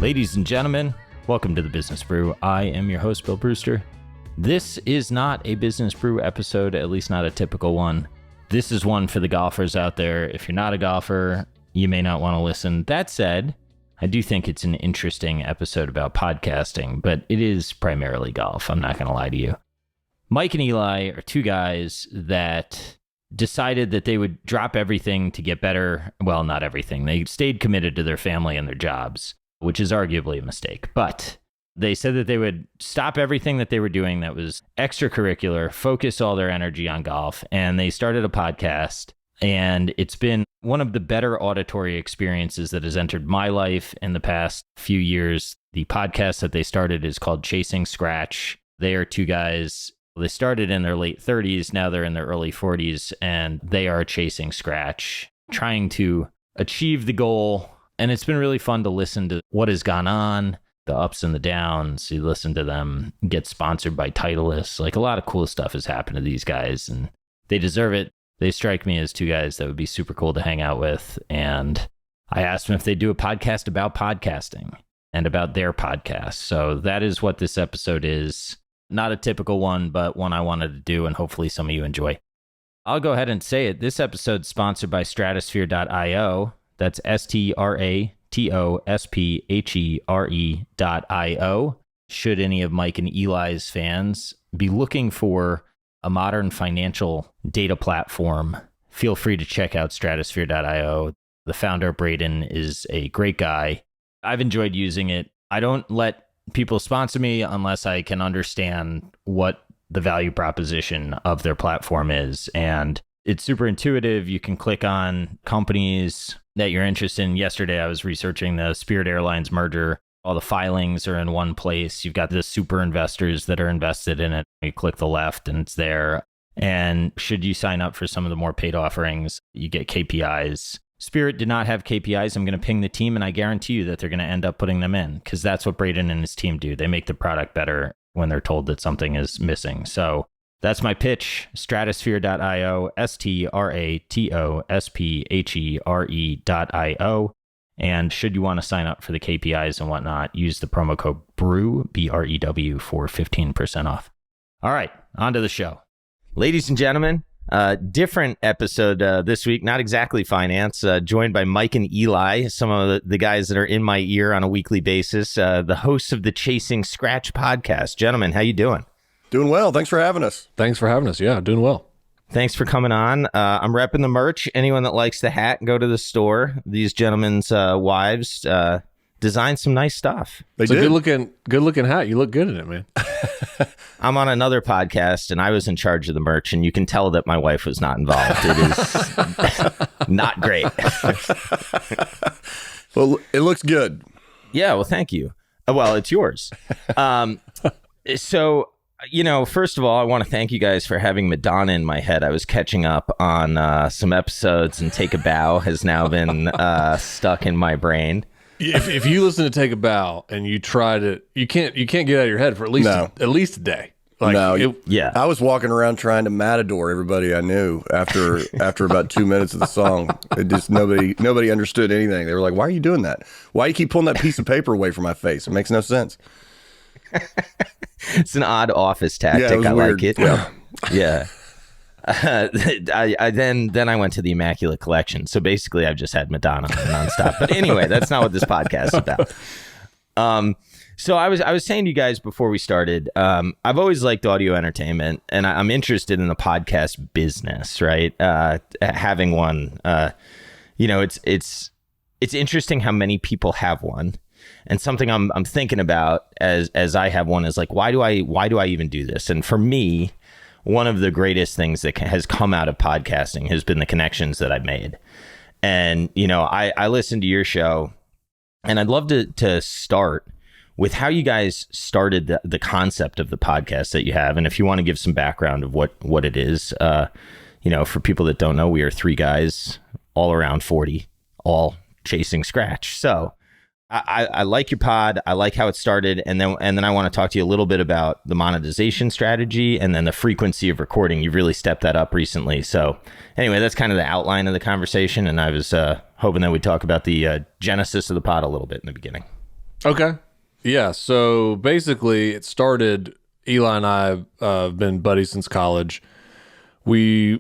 Ladies and gentlemen, welcome to the Business Brew. I am your host, Bill Brewster. This is not a Business Brew episode, at least not a typical one. This is one for the golfers out there. If you're not a golfer, you may not want to listen. That said, I do think it's an interesting episode about podcasting, but it is primarily golf. I'm not going to lie to you. Mike and Eli are two guys that decided that they would drop everything to get better. Well, not everything. They stayed committed to their family and their jobs, which is arguably a mistake. But they said that they would stop everything that they were doing that was extracurricular, focus all their energy on golf, and they started a podcast. And it's been one of the better auditory experiences that has entered my life in the past few years. The podcast that they started is called Chasing Scratch. They are two guys. They started in their late 30s. Now they're in their early 40s, and they are chasing scratch, trying to achieve the goal. And it's been really fun to listen to what has gone on, the ups and the downs. You listen to them get sponsored by Titleist. Like, a lot of cool stuff has happened to these guys, and they deserve it. They strike me as two guys that would be super cool to hang out with. And I asked them if they do a podcast about podcasting and about their podcast. So that is what this episode is. Not a typical one, but one I wanted to do, and hopefully some of you enjoy. I'll go ahead and say it. This episode's sponsored by Stratosphere.io. That's STRATOSPHERE.io. Should any of Mike and Eli's fans be looking for a modern financial data platform, feel free to check out Stratosphere.io. The founder, Braden, is a great guy. I've enjoyed using it. I don't let people sponsor me unless I can understand what the value proposition of their platform is. And it's super intuitive. You can click on companies that you're interested in. Yesterday, I was researching the Spirit Airlines merger. All the filings are in one place. You've got the super investors that are invested in it. You click the left and it's there. And should you sign up for some of the more paid offerings, you get KPIs. Spirit did not have KPIs. I'm going to ping the team, and I guarantee you that they're going to end up putting them in, because that's what Braden and his team do. They make the product better when they're told that something is missing. So that's my pitch, Stratosphere.io, STRATOSPHERE.io. And should you want to sign up for the KPIs and whatnot, use the promo code BREW, BREW, for 15% off. All right, on to the show. Ladies and gentlemen, different episode this week, not exactly finance, joined by Mike and Eli, some of the guys that are in my ear on a weekly basis, the hosts of the Chasing Scratch podcast. Gentlemen, how you doing? Doing well. Thanks for having us. Thanks for having us. Yeah, doing well. Thanks for coming on. I'm repping the merch. Anyone that likes the hat, go to the store. These gentlemen's wives designed some nice stuff. It's a good looking hat. You look good in it, man. I'm on another podcast, and I was in charge of the merch, and you can tell that my wife was not involved. It is not great. Well, it looks good. Yeah, well, thank you. Well, it's yours. So, first of all, I want to thank you guys for having Madonna in my head. I was catching up on some episodes, and Take a Bow has now been stuck in my brain. If you listen to Take a Bow and you tried it, you can't get it out of your head for at least a day. Like, yeah. I was walking around trying to matador everybody I knew after about 2 minutes of the song. It just nobody understood anything. They were like, "Why are you doing that? Why do you keep pulling that piece of paper away from my face? It makes no sense." It's an odd office tactic. Yeah, it was I weird. like it. Yeah. Then I went to the Immaculate Collection. So basically, I've just had Madonna nonstop. But anyway, that's not what this podcast is about. So I was saying to you guys before we started, I've always liked audio entertainment, and I'm interested in the podcast business. Right, having one. It's interesting how many people have one. And something I'm thinking about as I have one is like, why do I even do this? And for me, one of the greatest things that has come out of podcasting has been the connections that I've made. And, I listened to your show, and I'd love to start with how you guys started the concept of the podcast that you have. And if you want to give some background of what it is, for people that don't know, we are three guys all around 40, all chasing scratch. So I like your pod. I like how it started. And then I want to talk to you a little bit about the monetization strategy and then the frequency of recording. You've really stepped that up recently. So anyway, that's kind of the outline of the conversation. And I was hoping that we'd talk about the genesis of the pod a little bit in the beginning. Okay. Yeah. So basically, it started. Eli and I have been buddies since college. We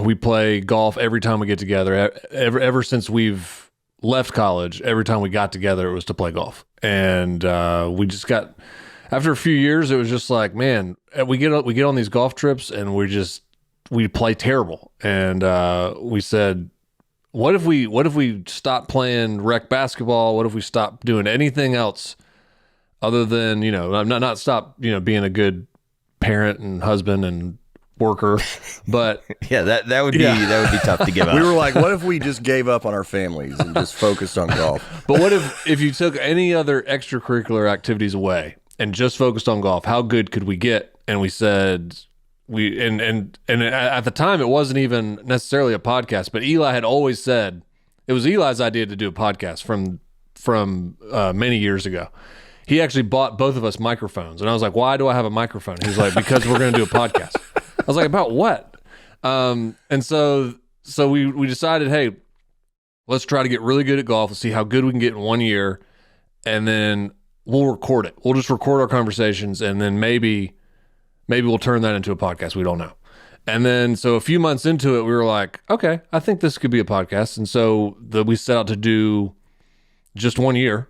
we play golf every time we get together. Ever since we've left college, every time we got together, it was to play golf. And we just got after a few years, it was just like, man, we get on these golf trips and we play terrible. And we said, what if we stop playing rec basketball? What if we stop doing anything else other than, not stop, being a good parent and husband and worker, but yeah, that would be tough to give up. We were like, what if we just gave up on our families and just focused on golf? But what if you took any other extracurricular activities away and just focused on golf? How good could we get? And we said and at the time it wasn't even necessarily a podcast, but Eli had always said it was Eli's idea to do a podcast from many years ago. He actually bought both of us microphones, and I was like, why do I have a microphone? He was like, because we're going to do a podcast. I was like, about what? And so we decided, hey, let's try to get really good at golf. Let's see how good we can get in 1 year, and then we'll record it. We'll just record our conversations, and then maybe we'll turn that into a podcast. We don't know. And then so a few months into it, we were like, okay, I think this could be a podcast. And so we set out to do just 1 year.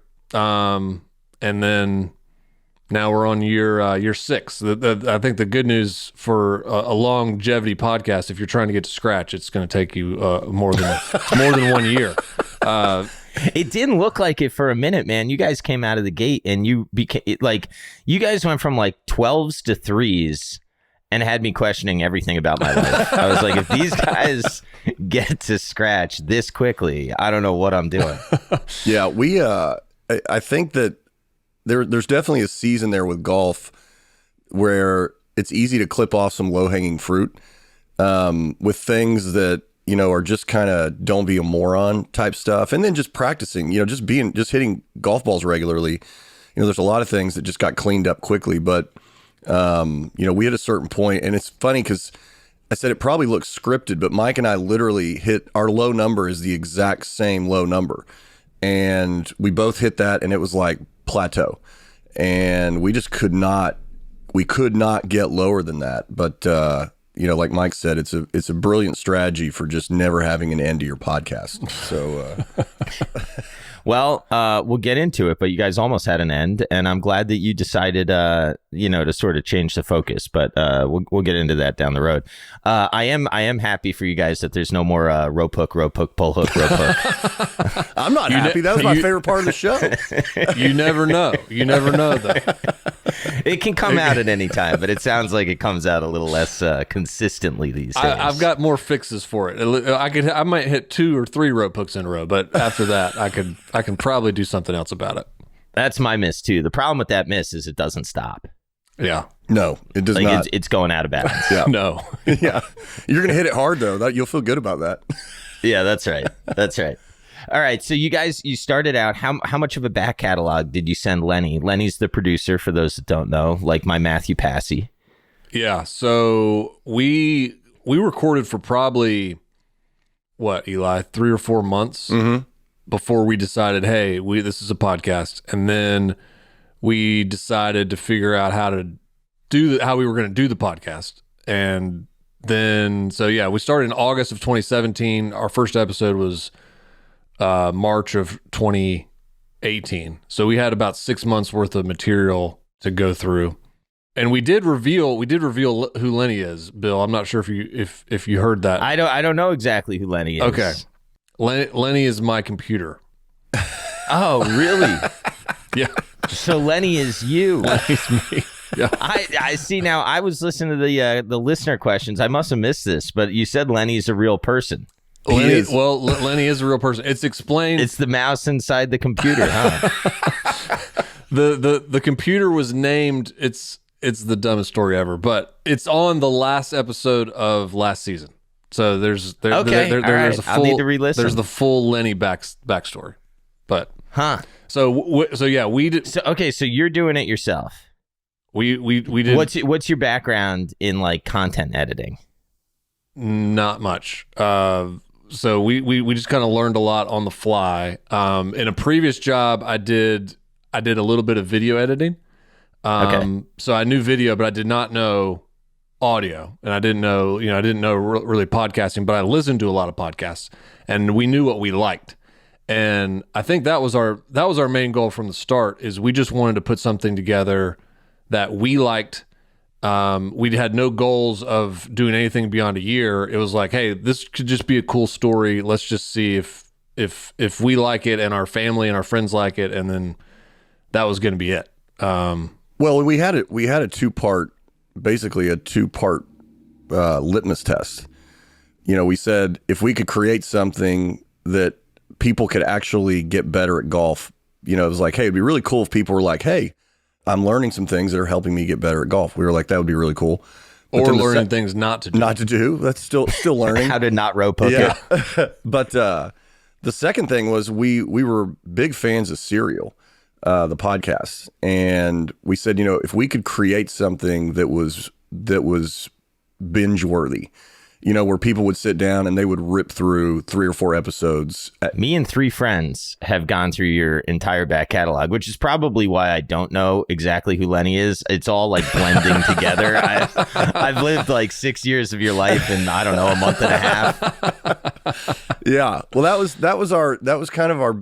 And then now we're on year 6. I think the good news for a longevity podcast, if you're trying to get to scratch, it's going to take you more than 1 year. It didn't look like it for a minute, man. You guys came out of the gate and you guys went from like 12s to 3s and had me questioning everything about my life. I was like, if these guys get to scratch this quickly, I don't know what I'm doing. Yeah, I think that there's definitely a season there with golf where it's easy to clip off some low-hanging fruit with things that, are just kind of don't be a moron type stuff. And then just practicing, just hitting golf balls regularly. There's a lot of things that just got cleaned up quickly. But, we hit a certain point, and it's funny because I said it probably looks scripted, but Mike and I literally hit our low number is the exact same low number. And we both hit that, and it was like plateau. And we just could not get lower than that. But, like Mike said, it's a brilliant strategy for just never having an end to your podcast. So, well, we'll get into it, but you guys almost had an end, and I'm glad that you decided, to sort of change the focus. But we'll get into that down the road. I am happy for you guys that there's no more rope hook, pull hook, rope hook. I'm not happy. That was my favorite part of the show. You never know. You never know, though. It can come out at any time, but it sounds like it comes out a little less consistently these days. I've got more fixes for it. I might hit 2 or 3 rope hooks in a row, but after that, I can probably do something else about it. That's my miss too. The problem with that miss is it doesn't stop. Yeah. No, it does not. It's going out of bounds. Yeah. No. Yeah. You're going to hit it hard though. You'll feel good about that. Yeah, that's right. That's right. All right. So you started out, how much of a back catalog did you send Lenny? Lenny's the producer for those that don't know, like my Matthew Passy. Yeah. So we recorded for probably what, Eli, 3 or 4 months before we decided, hey, this is a podcast. And then we decided to figure out how we were going to do the podcast. And then, so yeah, we started in August of 2017. Our first episode was March of 2018. So we had about 6 months worth of material to go through. And we did reveal who Lenny is, Bill. I'm not sure if you heard that. I don't know exactly who Lenny is. Okay. Lenny is my computer. Oh, really? Yeah. So Lenny is you. Lenny's me. Yeah. I see now. I was listening to the listener questions. I must have missed this, but you said Lenny's a real person. Lenny is a real person. It's explained. It's the mouse inside the computer, huh? The computer was named. It's the dumbest story ever, but it's on the last episode of last season. So there's a full. I'll need to re-listen. There's the full Lenny backstory, but So yeah, we did. So you're doing it yourself. We did. What's your background in like content editing? Not much. So we just kind of learned a lot on the fly. In a previous job, I I did a little bit of video editing. So I knew video, but I did not know audio, and I didn't know really podcasting, but I listened to a lot of podcasts, and we knew what we liked. And I think that was our main goal from the start, is we just wanted to put something together that we liked. We had no goals of doing anything beyond a year. It was like, hey, this could just be a cool story. Let's just see if we like it and our family and our friends like it, and then that was going to be it. Well, we had a two-part litmus test. We said if we could create something that people could actually get better at golf, it was like, hey, it'd be really cool if people were like, hey, I'm learning some things that are helping me get better at golf. We were like, that would be really cool. But or learning things not to do. Not to do. That's still learning. How to not rope hook it. But the second thing was we were big fans of Serial, the podcast. And we said, if we could create something that was binge worthy, where people would sit down and they would rip through 3 or 4 episodes. Me and 3 friends have gone through your entire back catalog, which is probably why I don't know exactly who Lenny is. It's all like blending together. I've lived like 6 years of your life in, I don't know, a month and a half. Yeah. Well, that was kind of our,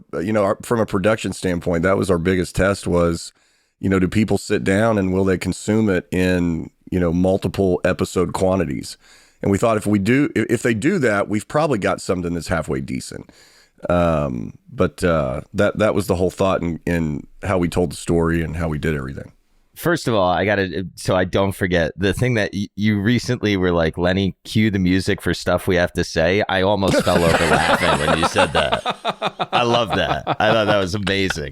from a production standpoint, that was our biggest test was, do people sit down and will they consume it in, multiple episode quantities? And we thought if they do that, we've probably got something that's halfway decent. But that was the whole thought in how we told the story and how we did everything. First of all, so I don't forget, the thing that you recently were like, Lenny, cue the music for stuff we have to say. I almost fell over laughing when you said that. I love that. I thought that was amazing.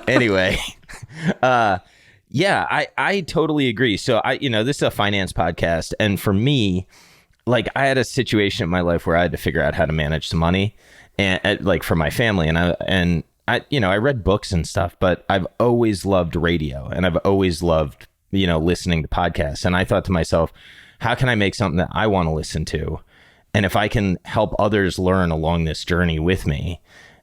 Anyway, yeah, I totally agree. So this is a finance podcast. And for me, like I had a situation in my life where I had to figure out how to manage some money and like for my family. And I read books and stuff, but I've always loved radio and I've always loved, listening to podcasts. And I thought to myself, how can I make something that I want to listen to? And if I can help others learn along this journey with me.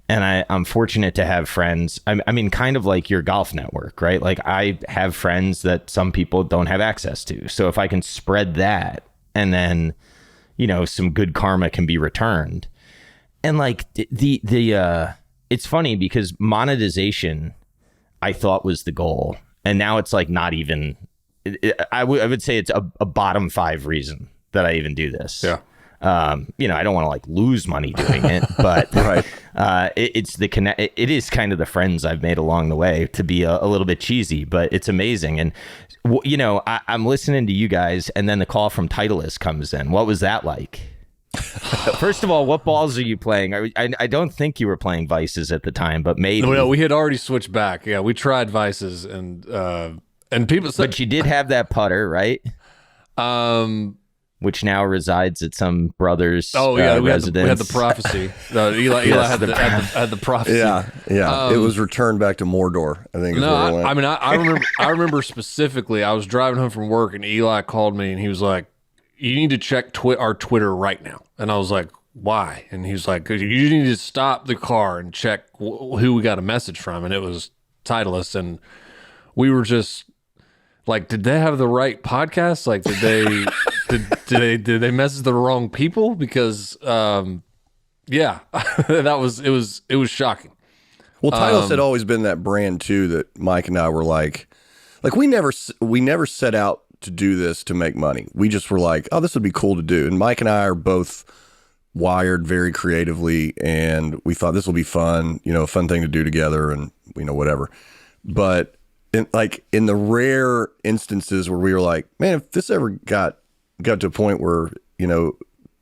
And I'm fortunate to have friends. I mean, kind of like your golf network, right? Like I have friends that some people don't have access to. So if I can spread that and then, some good karma can be returned. And like it's funny because monetization, I thought was the goal. And now it's like not even, I would say it's a bottom 5 reason that I even do this. Yeah. I don't want to like lose money doing it, but right. It is kind of the friends I've made along the way, to be a little bit cheesy, but it's amazing. And I'm listening to you guys, and then the call from Titleist comes in. What was that like? First of all, what balls are you playing? I don't think you were playing Vices at the time, but maybe. No, we had already switched back. Yeah, we tried Vices, and people said, but you did have that putter, right? Which now resides at some brother's residence. We had the prophecy. Eli had the prophecy. Yeah. It was returned back to Mordor, I think. I remember specifically, I was driving home from work and Eli called me and he was like, you need to check our Twitter right now. And I was like, why? And he was like, you need to stop the car and check who we got a message from. And it was Titleist. And we were just like, did they have the right podcast? Like, did they message the wrong people? Because, that it was shocking. Well, Titleist had always been that brand too, that Mike and I were like we never set out to do this to make money. We just were like, oh, this would be cool to do. And Mike and I are both wired very creatively, and we thought this will be fun, a fun thing to do together, and whatever. But in the rare instances where we were like, man, if this ever got to a point where,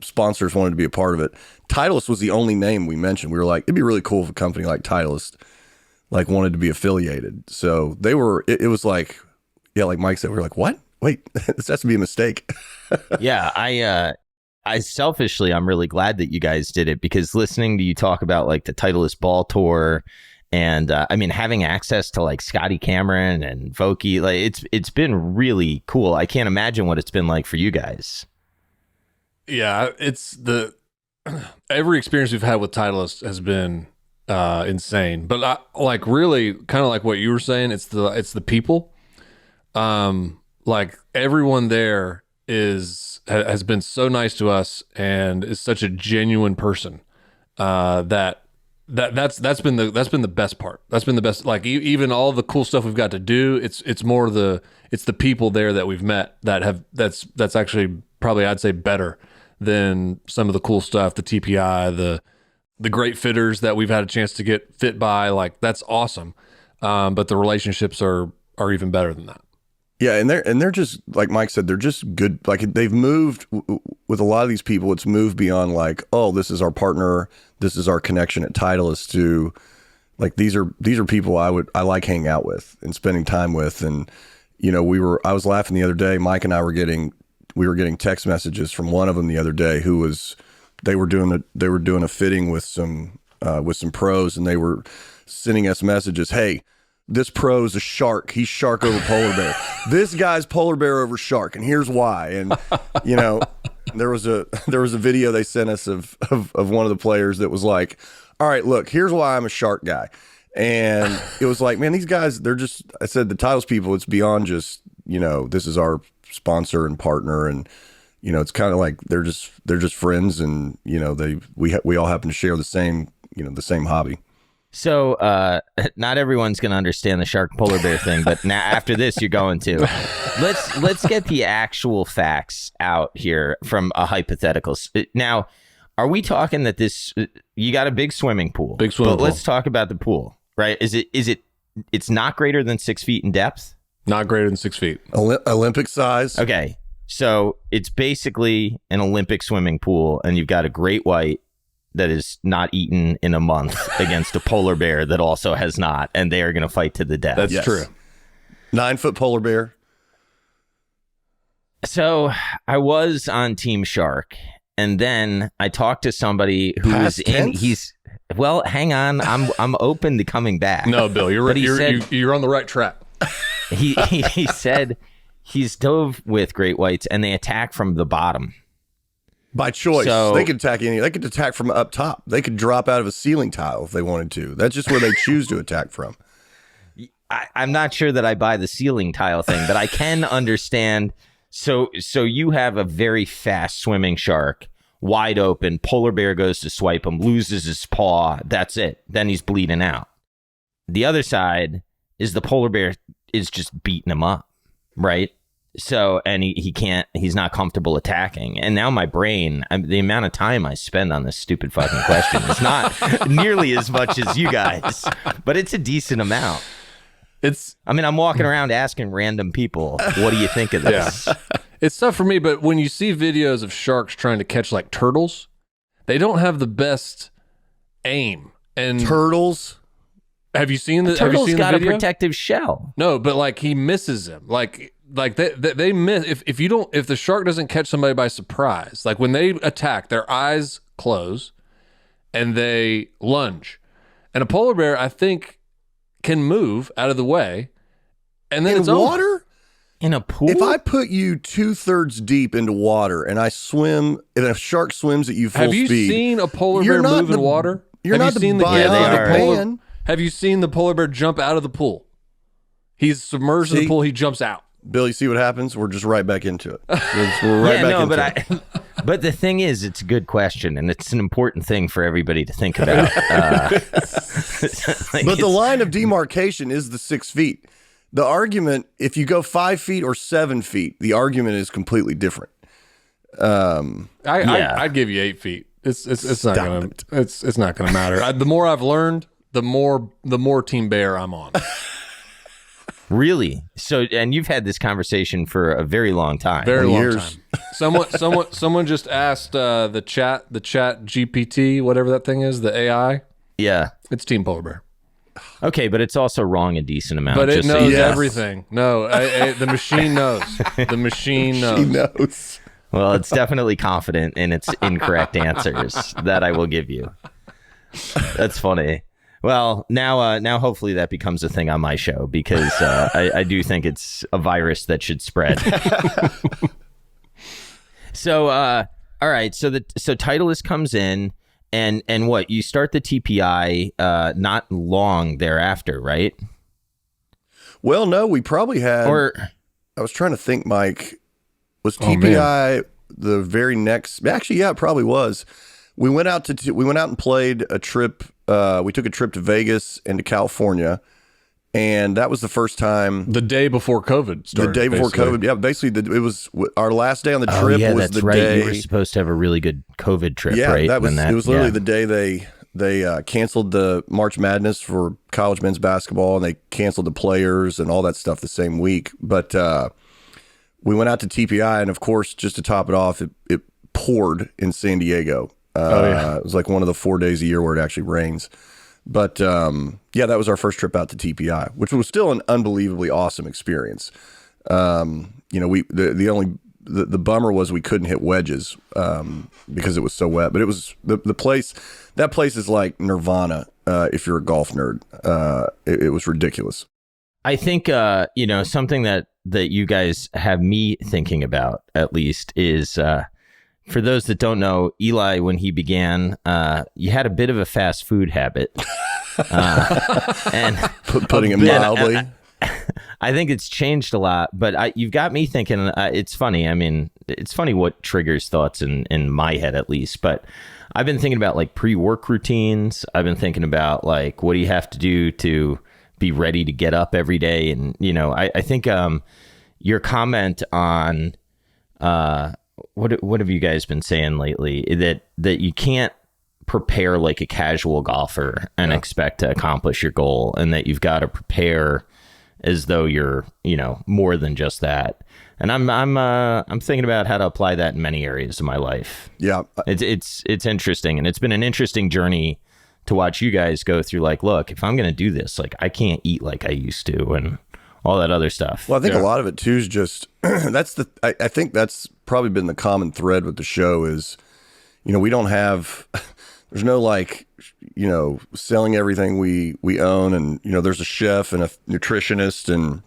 sponsors wanted to be a part of it, Titleist was the only name we mentioned. We were like, it'd be really cool if a company like Titleist wanted to be affiliated. So it was like, yeah, like Mike said, we were like, what? Wait, this has to be a mistake. Yeah, I selfishly, I'm really glad that you guys did it, because listening to you talk about like the Titleist Ball Tour, and having access to like Scotty Cameron and Vokey, like it's been really cool. I can't imagine what it's been like for you guys. Yeah, it's every experience we've had with Titleist has been insane. But like really, kind of like what you were saying, it's the people. Like everyone there has been so nice to us and is such a genuine person. That's been the best part. That's been the best. Like even all the cool stuff we've got to do. It's more the people there that we've met that's actually probably I'd say better than some of the cool stuff. The TPI, the great fitters that we've had a chance to get fit by. Like that's awesome. But the relationships are even better than that. Yeah, and they're just like Mike said, they're just good. Like they've moved with a lot of these people. It's moved beyond like, oh, this is our partner, this is our connection at Titleist, to like these are people I like hanging out with and spending time with. And you know, I was laughing the other day. Mike and I were getting text messages from one of them the other day they were doing a fitting with some pros, and they were sending us messages. Hey, this pro is a shark. He's shark over polar bear. This guy's polar bear over shark, and here's why. And you know, there was a video they sent us of one of the players that was like, all right, look, here's why I'm a shark guy. And it was like, man, these guys, I said the Titles people, it's beyond just, you know, this is our sponsor and partner, and you know, it's kind of like they're just friends, and you know, we all happen to share the same hobby. So not everyone's going to understand the shark polar bear thing, but now after this, you're going to. Let's get the actual facts out here from a hypothetical. Now, are we talking that you got a big swimming pool? Big swimming pool. Let's talk about the pool, right? It's not greater than 6 feet in depth? Not greater than 6 feet. Olympic size. Okay. So it's basically an Olympic swimming pool, and you've got a great white that is not eaten in a month against a polar bear that also has not, and they are going to fight to the death. That's true. 9-foot polar bear. So I was on Team Shark, and then I talked to somebody who Past was in. tense? Well, hang on. I'm open to coming back. No, Bill, you're on the right track. He said he's dove with great whites, and they attack from the bottom. By choice. So, they could attack from up top. They could drop out of a ceiling tile if they wanted to. That's just where they choose to attack from. I'm not sure that I buy the ceiling tile thing, but I can understand. So you have a very fast swimming shark, wide open. Polar bear goes to swipe him, loses his paw. That's it. Then he's bleeding out. The other side is the polar bear is just beating him up, right? So, and he's not comfortable attacking. And now my brain, the amount of time I spend on this stupid fucking question is not nearly as much as you guys, but it's a decent amount. I'm walking around asking random people, what do you think of this? Yeah. It's tough for me, but when you see videos of sharks trying to catch like turtles, they don't have the best aim. And turtles? Have you seen the turtle's got video? A protective shell. No, but like he misses him. Like they miss if the shark doesn't catch somebody by surprise. Like when they attack, their eyes close and they lunge. And a polar bear, I think, can move out of the way, and then in it's over. water. In a pool? If I put you 2/3 deep into water and I swim, and a shark swims at you full speed, have you seen a polar bear move in water? You're not seen the man. Have you seen the polar bear jump out of the pool? He's submerged in the pool. He jumps out. Bill, you see what happens? We're just right back into it. We're right back into it. But the thing is, it's a good question, and it's an important thing for everybody to think about. But the line of demarcation is the 6 feet. The argument, if you go 5 feet or 7 feet, the argument is completely different. I'd give you 8 feet. It's not gonna matter. The more I've learned, the more Team Bear I'm on. Really? So, and you've had this conversation for a very long time. Very long time. Someone just asked the chat GPT, whatever that thing is, the AI. Yeah, it's Team Polar Bear. Okay, but it's also wrong a decent amount. But it knows everything. No, the machine knows. The machine knows. She knows. Well, it's definitely confident in its incorrect answers. That I will give you. That's funny. Well, now hopefully that becomes a thing on my show, because I do think it's a virus that should spread. So, all right. So Titleist comes in, And what, you start the TPI not long thereafter, right? Well, no, we probably had. Or I was trying to think, Mike. Was TPI the very next? Actually, yeah, it probably was. We went out and played a trip. We took a trip to Vegas and to California, and that was the first time. The day before COVID started. The day before COVID, yeah. Basically, it was our last day on the trip. Yeah, was that's the right. day You were supposed to have a really good COVID trip, yeah, right? it was literally the day they canceled the March Madness for college men's basketball, and they canceled the players and all that stuff the same week. But we went out to TPI, and of course, just to top it off, it poured in San Diego. It was like one of the 4 days a year where it actually rains. But yeah, that was our first trip out to TPI, which was still an unbelievably awesome experience. The bummer was we couldn't hit wedges because it was so wet. But it was the place. That place is like nirvana if you're a golf nerd. It was ridiculous. I think something that you guys have me thinking about, at least, is for those that don't know, Eli, when he began, you had a bit of a fast food habit. And putting it mildly. I think it's changed a lot, but you've got me thinking. It's funny. I mean, it's funny what triggers thoughts in my head, at least. But I've been thinking about like pre-work routines. I've been thinking about like, what do you have to do to be ready to get up every day? And I think your comment on what have you guys been saying lately, that you can't prepare like a casual golfer and expect to accomplish your goal, and that you've got to prepare as though you're, more than just that. And I'm thinking about how to apply that in many areas of my life. Yeah. It's interesting. And it's been an interesting journey to watch you guys go through, like, look, if I'm going to do this, like, I can't eat like I used to and all that other stuff. Well, I think a lot of it too is just, I think that's probably been the common thread with the show is, we don't have, there's no like, selling everything we own, and there's a chef and a nutritionist and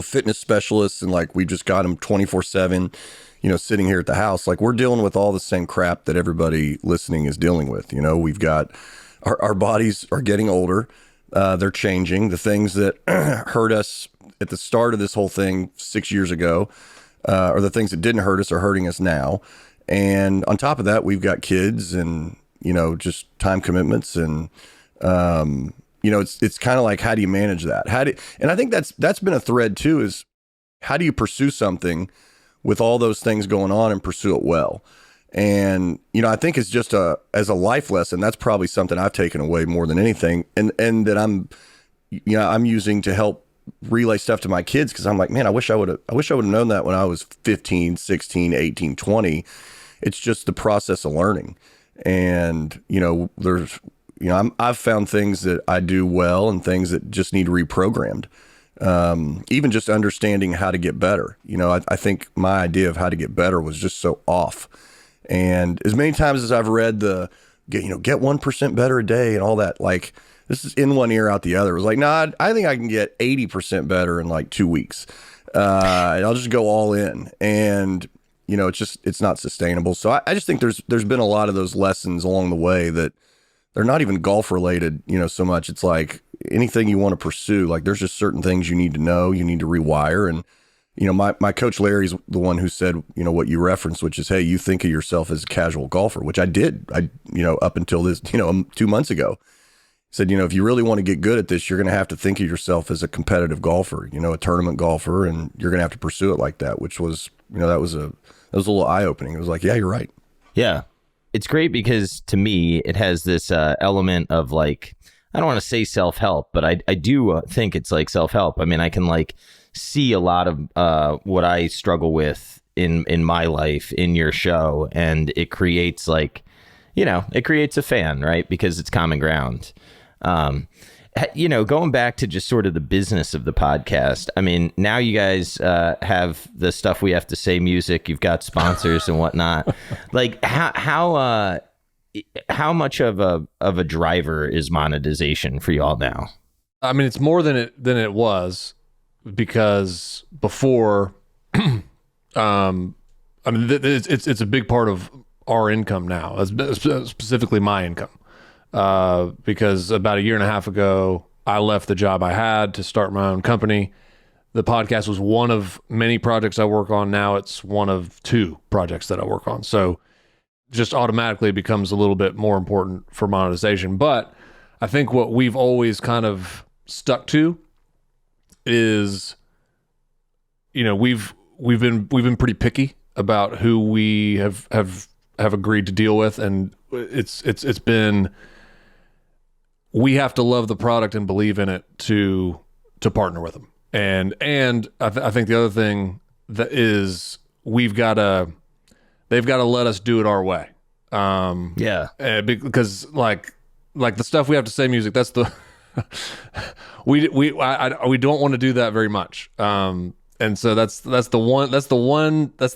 fitness specialists, and like we just got them 24/7 sitting here at the house. Like, we're dealing with all the same crap that everybody listening is dealing with. We've got our bodies are getting older, they're changing. The things that hurt us at the start of this whole thing 6 years ago, or the things that didn't hurt us are hurting us now. And on top of that, we've got kids and just time commitments, and it's kind of like, how do you manage that? And I think that's been a thread too, is how do you pursue something with all those things going on and pursue it well? And I think it's just as a life lesson, that's probably something I've taken away more than anything, and that I'm using to help relay stuff to my kids, because I'm like, man, I wish I would have known that when I was 15, 16, 18, 20. It's just the process of learning. And, I've found things that I do well and things that just need reprogrammed. Even just understanding how to get better. I think my idea of how to get better was just so off. And as many times as I've read get 1% better a day and all that, like, this is in one ear out the other. It was like, nah, I think I can get 80% better in like 2 weeks. And I'll just go all in. And, it's not sustainable. So I just think there's been a lot of those lessons along the way that they're not even golf related, so much. It's like anything you want to pursue, like there's just certain things you need to know, you need to rewire. And, my coach Larry's the one who said, what you referenced, which is, hey, you think of yourself as a casual golfer, which I did. Up until this, 2 months ago. Said, if you really want to get good at this, you're going to have to think of yourself as a competitive golfer, a tournament golfer, and you're going to have to pursue it like that, which was, that was a little eye-opening. It was like, yeah, you're right. Yeah. It's great because to me, it has this element of like, I don't want to say self-help, but I do think it's like self-help. I mean, I can like see a lot of what I struggle with in my life in your show, and it creates like, it creates a fan, right? Because it's common ground. Going back to just sort of the business of the podcast, I mean, now you guys have the stuff we have to say, music, you've got sponsors and whatnot. Like how much of a driver is monetization for y'all now? I mean, it's more than it was, because before, it's a big part of our income now, specifically my income, because about a year and a half ago, I left the job I had to start my own company. The podcast was one of many projects I work on. Now it's one of 2 projects that I work on. So just automatically becomes a little bit more important for monetization. But I think what we've always kind of stuck to is, we've been pretty picky about who we have agreed to deal with, and it's been, we have to love the product and believe in it to partner with them. And I think the other thing that is, they've got to let us do it our way. Because like the stuff we have to say music, that's the we don't want to do that very much. And so that's the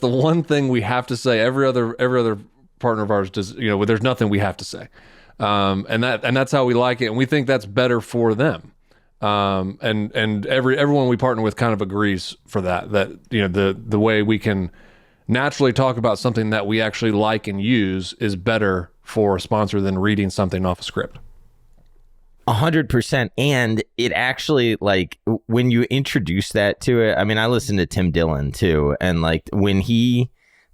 one thing we have to say. Every other partner of ours does, there's nothing we have to say. And that's how we like it, and we think that's better for them. And everyone we partner with kind of agrees for that the way we can naturally talk about something that we actually like and use is better for a sponsor than reading something off a script. 100%. And it actually, like, when you introduce that to it, I mean, I listen to Tim Dillon too, and like the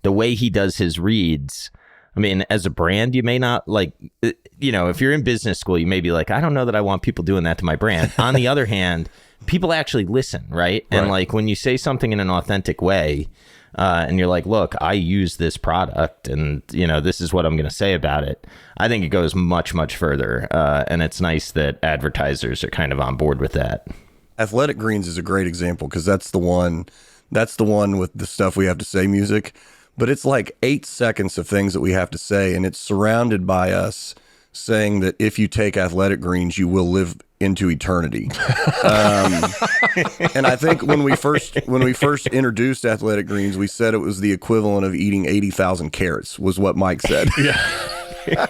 way he does his reads, I mean, as a brand, you may not like, if you're in business school, you may be like, I don't know that I want people doing that to my brand. On the other hand, people actually listen, right? And like when you say something in an authentic way, and you're like, look, I use this product, and this is what I'm going to say about it, I think it goes much, much further. And it's nice that advertisers are kind of on board with that. Athletic Greens is a great example, because that's the one with the stuff we have to say music. But it's like 8 seconds of things that we have to say, and it's surrounded by us saying that if you take Athletic Greens, you will live into eternity. And I think when we first introduced Athletic Greens, we said it was the equivalent of eating 80,000 carrots, was what Mike said. Yeah.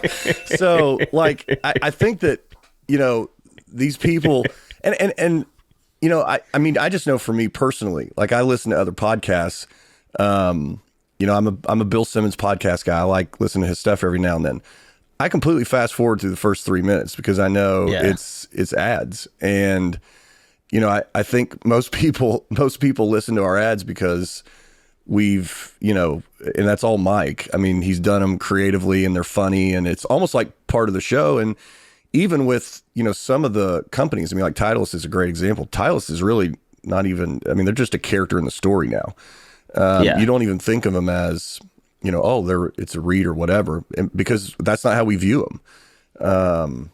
So, like, I think that these people, and I mean, I just know for me personally, like, I listen to other podcasts. I'm a Bill Simmons podcast guy. I like listening to his stuff every now and then. I completely fast forward through the first 3 minutes because I know it's ads. And, I think most people listen to our ads because we've, and that's all Mike. I mean, he's done them creatively and they're funny, and it's almost like part of the show. And even with, some of the companies, I mean, like Titleist is a great example. Titleist is really not even, I mean, they're just a character in the story now. You don't even think of them as, it's a read or whatever, because that's not how we view them.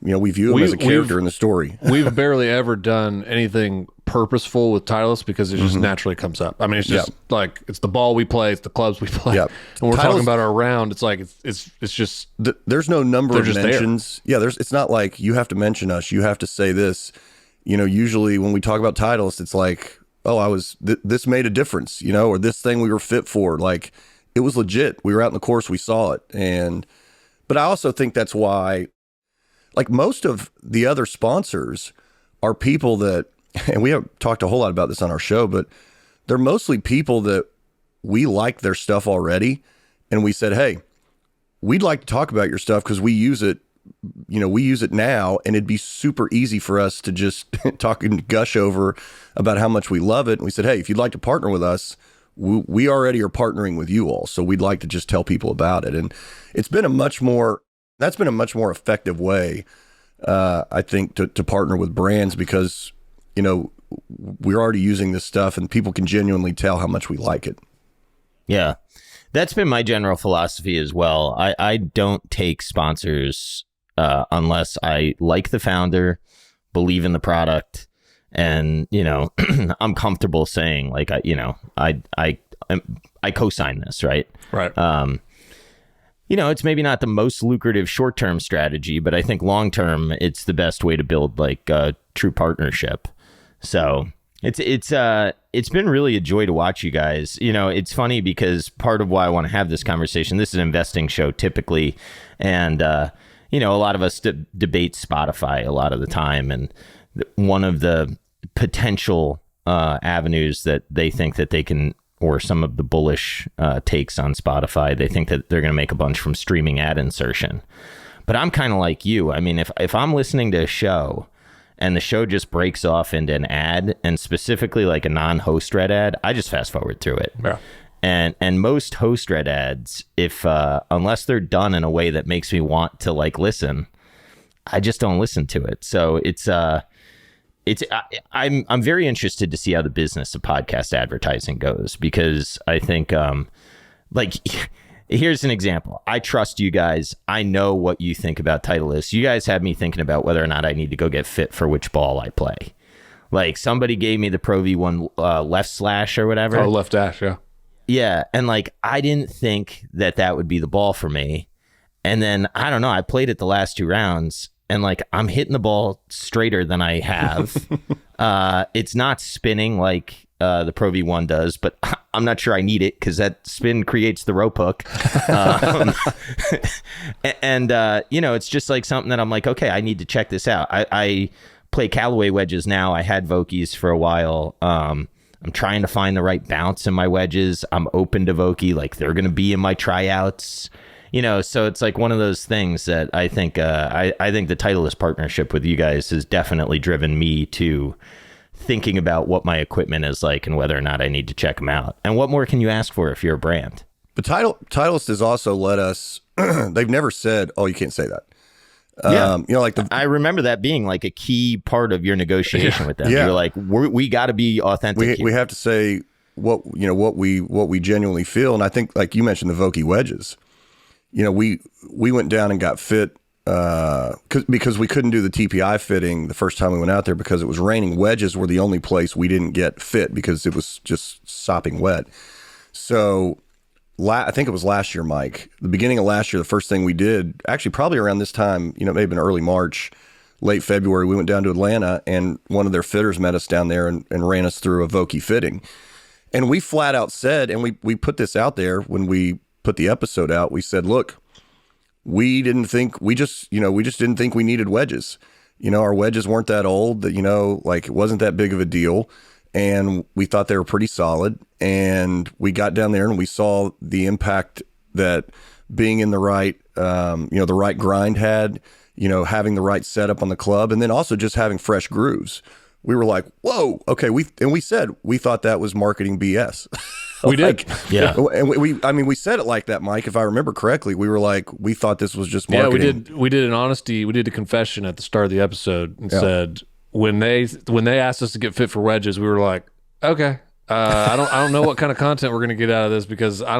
We view them as a character in the story. We've barely ever done anything purposeful with Titleist because it just naturally comes up. I mean, it's just like, it's the ball we play, it's the clubs we play. Yep. When we're talking about our round, it's like, it's just, there's no number of mentions. There. Yeah. It's not like you have to mention us. You have to say this, usually when we talk about Titleist, it's like, oh, this made a difference, or this thing we were fit for. Like, it was legit. We were out in the course, we saw it. But I also think that's why, like, most of the other sponsors are people that, and we haven't talked a whole lot about this on our show, but they're mostly people that we like their stuff already. And we said, hey, we'd like to talk about your stuff because we use it, we use it now, and it'd be super easy for us to just talk and gush over about how much we love it. And we said, hey, if you'd like to partner with us, we already are partnering with you all. So we'd like to just tell people about it. And that's been a much more effective way, I think, to partner with brands, because, we're already using this stuff and people can genuinely tell how much we like it. Yeah. That's been my general philosophy as well. I don't take sponsors unless I like the founder, believe in the product, and I'm comfortable saying, like, I co-sign this, right? Right. It's maybe not the most lucrative short-term strategy, but I think long-term it's the best way to build like a true partnership. So it's been really a joy to watch you guys. It's funny because part of why I want to have this conversation, this is an investing show typically, and a lot of us debate Spotify a lot of the time, and one of the potential avenues that they think that they can or some of the bullish takes on Spotify. They think that they're going to make a bunch from streaming ad insertion. But I'm kind of like you. I mean, if I'm listening to a show and the show just breaks off into an ad, and specifically like a non-host read ad, I just fast forward through it. Yeah. And most host read ads, if unless they're done in a way that makes me want to like listen, I just don't listen to it. So I'm very interested to see how the business of podcast advertising goes, because I think like here's an example. I trust you guys. I know what you think about Titleist. You guys have me thinking about whether or not I need to go get fit for which ball I play. Like somebody gave me the Pro V1 left slash or whatever. Oh, left dash, yeah. Yeah, and like I didn't think that would be the ball for me. And then I don't know, I played it the last 2 rounds and like I'm hitting the ball straighter than I have. It's not spinning like the Pro V1 does, but I'm not sure I need it because that spin creates the rope hook. And you know, it's just like something that I'm like, okay, I need to check this out. I play Callaway wedges now. I had Vokeys for a while. I'm trying to find the right bounce in my wedges. I'm open to Vokey, like they're going to be in my tryouts, you know. So it's like one of those things that I think I think the Titleist partnership with you guys has definitely driven me to thinking about what my equipment is like and whether or not I need to check them out. And what more can you ask for if you're a brand? But Titleist has also let us. They've never said, "Oh, you can't say that." Yeah. You know, like I remember that being like a key part of your negotiation with them. Yeah. You're like, we got to be authentic. we have to say what we genuinely feel, and I think like you mentioned the Vokey wedges. You know, we went down and got fit because we couldn't do the TPI fitting the first time we went out there because it was raining. Wedges were the only place we didn't get fit because it was just sopping wet. So I think it was last year, Mike, the beginning of last year, the first thing we did, actually probably around this time, you know, maybe in early March, late February, we went down to Atlanta and one of their fitters met us down there and ran us through a Vokey fitting. And we flat out said, and we put this out there when we put the episode out, we said, look, we just didn't think we needed wedges. You know, our wedges weren't that old, that, you know, like it wasn't that big of a deal. And we thought they were pretty solid. And we got down there and we saw the impact that being in the right, the right grind had, you know, having the right setup on the club, and then also just having fresh grooves. We were like, whoa, okay. We said we thought that was marketing BS. We did. Yeah. And we said it like that, Mike, if I remember correctly. We were like, we thought this was just marketing. Yeah, we did an honesty. We did a confession at the start of the episode and said, when they asked us to get fit for wedges, we were like, okay, I don't know what kind of content we're going to get out of this, because I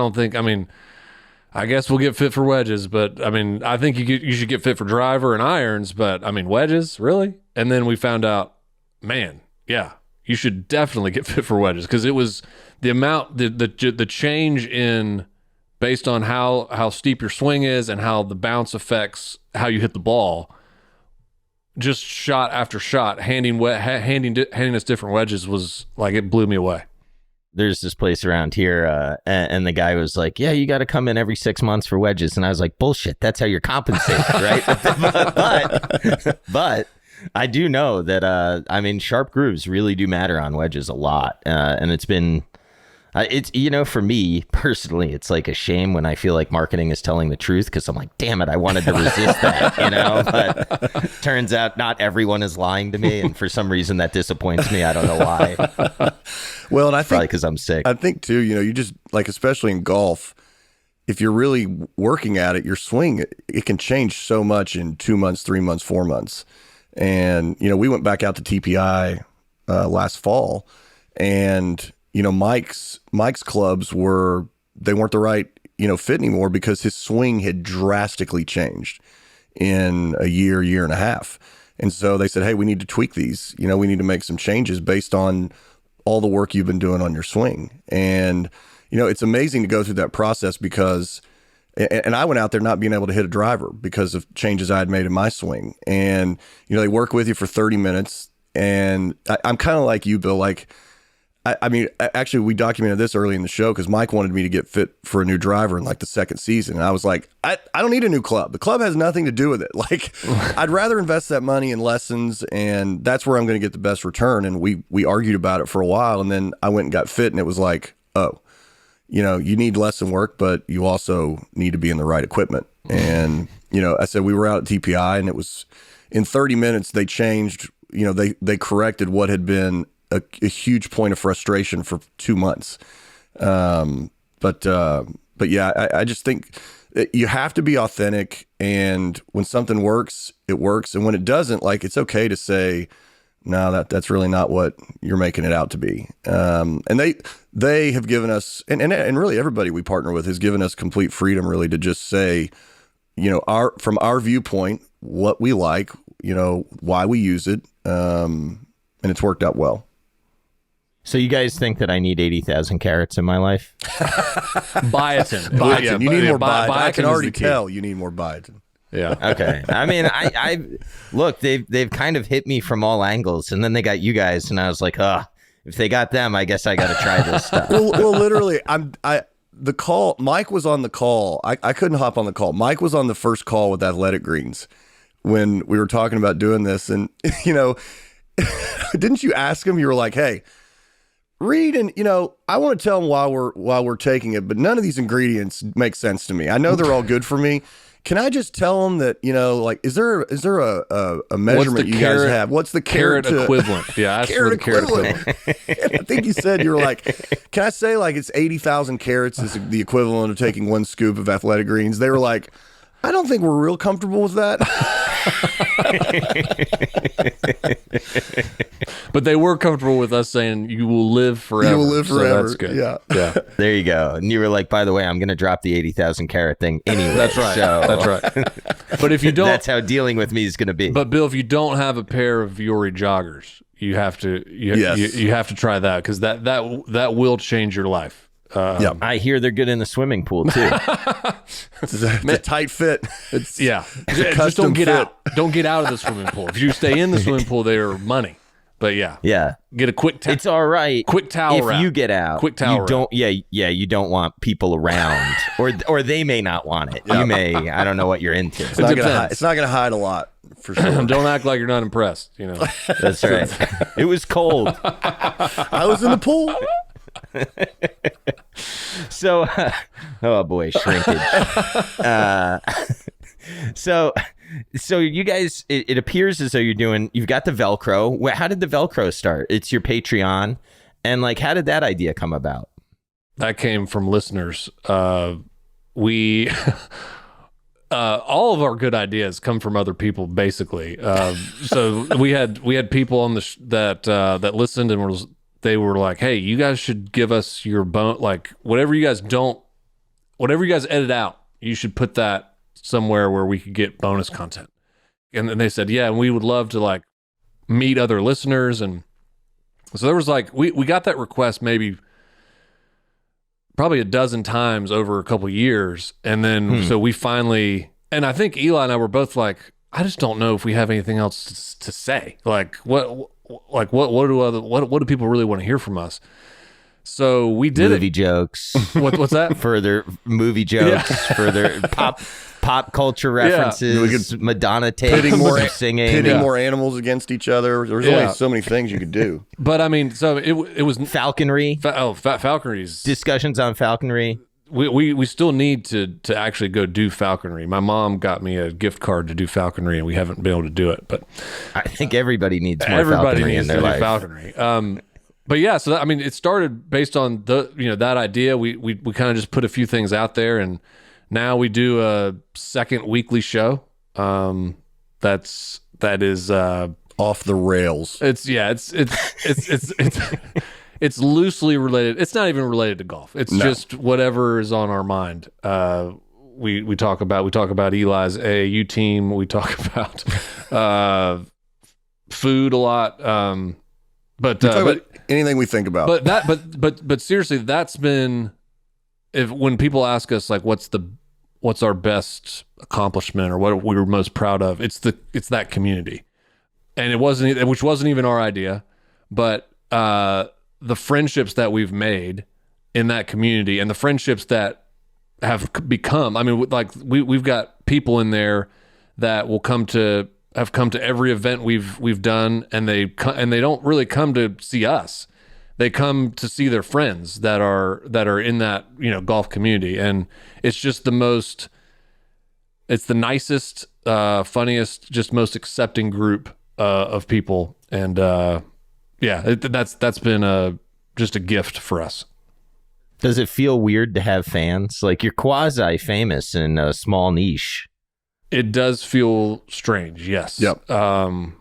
guess we'll get fit for wedges, but I think you should get fit for driver and irons, but wedges, really? And then we found out, man, yeah, you should definitely get fit for wedges, because it was the amount, the change in based on how steep your swing is and how the bounce affects how you hit the ball. Just shot after shot, handing us different wedges was like, it blew me away. There's this place around here, and the guy was like, yeah, you got to come in every 6 months for wedges. And I was like, bullshit, that's how you're compensated, right? but I do know that, sharp grooves really do matter on wedges a lot. And it's been, for me personally, it's like a shame when I feel like marketing is telling the truth, because I'm like, damn it, I wanted to resist that, but turns out not everyone is lying to me. And for some reason that disappoints me. I don't know why. Well, and I think probably because I'm sick. I think too, you just like, especially in golf, if you're really working at it, your swing, it can change so much in 2 months, 3 months, 4 months. And, we went back out to TPI last fall, and, Mike's clubs weren't the right, fit anymore, because his swing had drastically changed in a year and a half. And so they said, hey, we need to tweak these, we need to make some changes based on all the work you've been doing on your swing. And, it's amazing to go through that process, because, and I went out there not being able to hit a driver because of changes I had made in my swing. And, they work with you for 30 minutes. And I'm kind of like you, Bill, like, actually, we documented this early in the show because Mike wanted me to get fit for a new driver in like the second season. And I was like, I don't need a new club. The club has nothing to do with it. Like, I'd rather invest that money in lessons, and that's where I'm going to get the best return. And we argued about it for a while, and then I went and got fit, and it was like, oh, you need lesson work, but you also need to be in the right equipment. And, I said, we were out at TPI, and it was in 30 minutes, they changed, they corrected what had been a huge point of frustration for 2 months. But yeah, I just think you have to be authentic, and when something works, it works. And when it doesn't, like, it's okay to say, no, that's really not what you're making it out to be. And they have given us, and really everybody we partner with has given us complete freedom, really, to just say, from our viewpoint, what we like, why we use it, and it's worked out well. So you guys think that I need 80,000 carats in my life? Biotin. Yeah, you need more biotin. I can is already the key. tell you need more biotin. Yeah. Okay. I mean, I look, they've kind of hit me from all angles, and then they got you guys, and I was like, if they got them, I guess I got to try this stuff. well, literally, the call. Mike was on the call. I couldn't hop on the call. Mike was on the first call with Athletic Greens when we were talking about doing this, and didn't you ask him? You were like, hey, read, and I want to tell them while we're taking it, but none of these ingredients make sense to me. I know they're all good for me. Can I just tell them that, like, is there a measurement you guys have? What's the carrot equivalent? Yeah, ask for the carrot equivalent. I think you said, you were like, can I say like it's 80,000 carats is the equivalent of taking 1 scoop of Athletic Greens? They were like, I don't think we're real comfortable with that. But they were comfortable with us saying you will live forever. You will live forever. So that's good. Yeah. There you go. And you were like, by the way, I'm going to drop the 80,000 carat thing anyway. That's right. So That's right. But if you don't, that's how dealing with me is going to be. But Bill, if you don't have a pair of Viore joggers, you have to you have to try that, because that will change your life. I hear they're good in the swimming pool too. It's a tight fit. Just don't get out. Don't get out of the swimming pool. If you stay in the swimming pool, they're money. But yeah, get a quick towel. It's all right. Quick towel if wrap. you get out. Quick towel you don't. You don't want people around, or they may not want it. Yeah. You may. I don't know what you're into. It's not gonna hide a lot for sure. Don't act like you're not impressed. That's right. It was cold. I was in the pool. So, oh boy, shrinkage. So you guys, it appears as though you've got the Velcro. How did the Velcro start? It's your Patreon. And like, how did that idea come about? That came from listeners. We, all of our good ideas come from other people, basically. So we had people on that listened and they were like, hey, you guys should give us your like whatever you guys edit out, you should put that somewhere where we could get bonus content. And then they said, yeah, and we would love to like meet other listeners. And so there was like, we got that request probably a dozen times over a couple of years. And then, so we finally, and I think Eli and I were both like, I just don't know if we have anything else to say. Like what do people really want to hear from us? So we did movie jokes. What's that? Further movie jokes, further pop culture references, Madonna takes, singing, pitting more animals against each other. There's only so many things you could do. But I mean, so it was falconry. Falconry's discussions on falconry. We still need to actually go do falconry. My mom got me a gift card to do falconry, and we haven't been able to do it. But I think everybody needs more falconry in their life. Falconry. But yeah, so I mean, it started based on that idea. We kind of just put a few things out there, and now we do a second weekly show. That is off the rails. It's loosely related. It's not even related to golf. It's just whatever is on our mind. We talk about Eli's AAU team. We talk about food a lot. But anything we think about. But seriously, that's been, when people ask us like what's our best accomplishment or what we were most proud of, it's that community. And which wasn't even our idea, but the friendships that we've made in that community and the friendships that have become, I mean, like we've got people in there that have come to every event we've done, and they don't really come to see us. they come to see their friends that are in that, golf community. And it's just it's the nicest, funniest, just most accepting group of people. And that's been just a gift for us. Does it feel weird to have fans? Like, you're quasi famous in a small niche. It does feel strange, yes. Yep.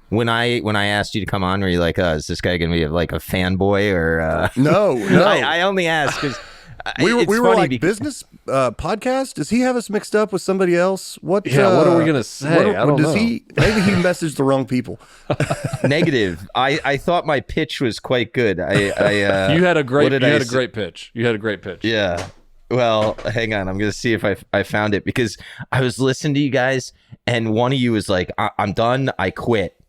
When I asked you to come on, were you like, is this guy gonna be like a fanboy or? No. I only asked because we were like business podcast. Does he have us mixed up with somebody else? What? Yeah. What are we gonna say? I don't know. Maybe he messaged the wrong people. Negative. I thought my pitch was quite good. You had a great pitch. You had a great pitch. Yeah. Well, hang on. I'm going to see if I found it, because I was listening to you guys and one of you was like, I'm done. I quit.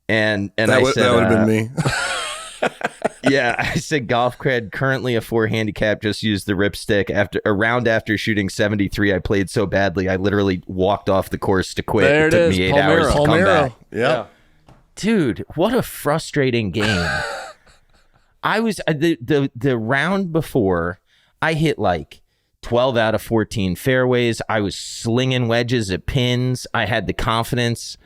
And I said, that would have been me. Yeah. I said, golf cred, currently a 4 handicap, just used the ripstick. After shooting 73, I played so badly, I literally walked off the course to quit. There it took me 8 hours to come back. Yeah. Dude, what a frustrating game. I was the round before, I hit like 12 out of 14 fairways. I was slinging wedges at pins. I had the confidence.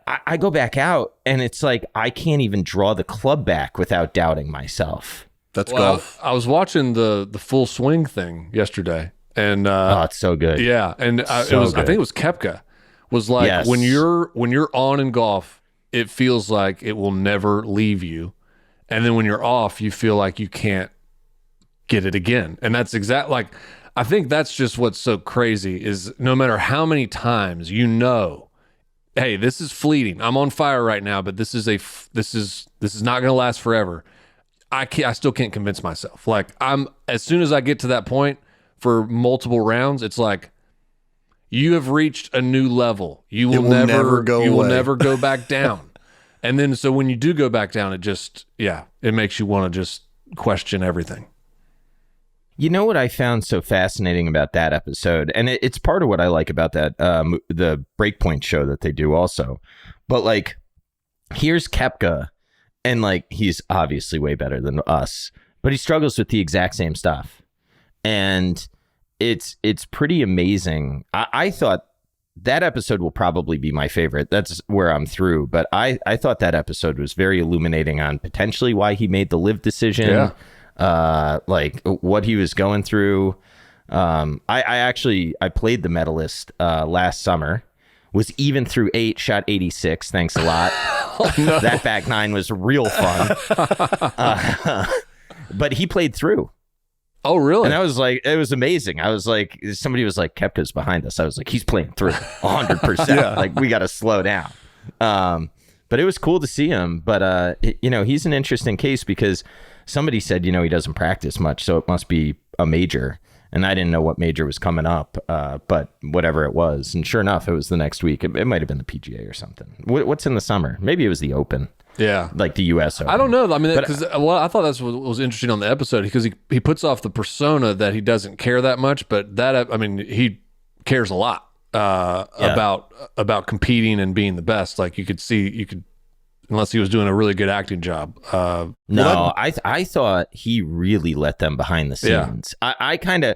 I go back out and it's like I can't even draw the club back without doubting myself. That's golf. I was watching the full swing thing yesterday, and it's so good. Yeah, and I think it was Koepka was like, yes. when you're on in golf, it feels like it will never leave you, and then when you're off, you feel like you can't get it again. And that's I think that's just what's so crazy is no matter how many times hey, this is fleeting. I'm on fire right now, but this is not going to last forever. I still can't convince myself. Like, as soon as I get to that point for multiple rounds, it's like you have reached a new level. You will never go back down. And then so when you do go back down, it makes you want to just question everything. You know what I found so fascinating about that episode, and it's part of what I like about that the Breakpoint show that they do also. But like, here's Koepka, and like, he's obviously way better than us, but he struggles with the exact same stuff, and it's pretty amazing. I thought that episode will probably be my favorite. That's where I'm through, but I thought that episode was very illuminating on potentially why he made the live decision. Yeah. Like what he was going through. I played the Medalist last summer, was even through 8, shot 86. Thanks a lot. Oh, no. That back 9 was real fun. But he played through. Oh, really? And I was like, it was amazing. I was like, somebody was like, Koepka's behind us. I was like, he's playing through 100%. Yeah. Like, we got to slow down. But it was cool to see him. But, he's an interesting case because somebody said, he doesn't practice much, so it must be a major. And I didn't know what major was coming up, but whatever it was. And sure enough, it was the next week. It might have been the PGA or something. What's in the summer? Maybe it was the Open. Yeah. Like the U.S. Open. I don't know. I mean, because I thought that's what was interesting on the episode, because he puts off the persona that he doesn't care that much, but he cares a lot about competing and being the best. Like you could unless he was doing a really good acting job. No, I thought he really let them behind the scenes. Yeah. I kind of,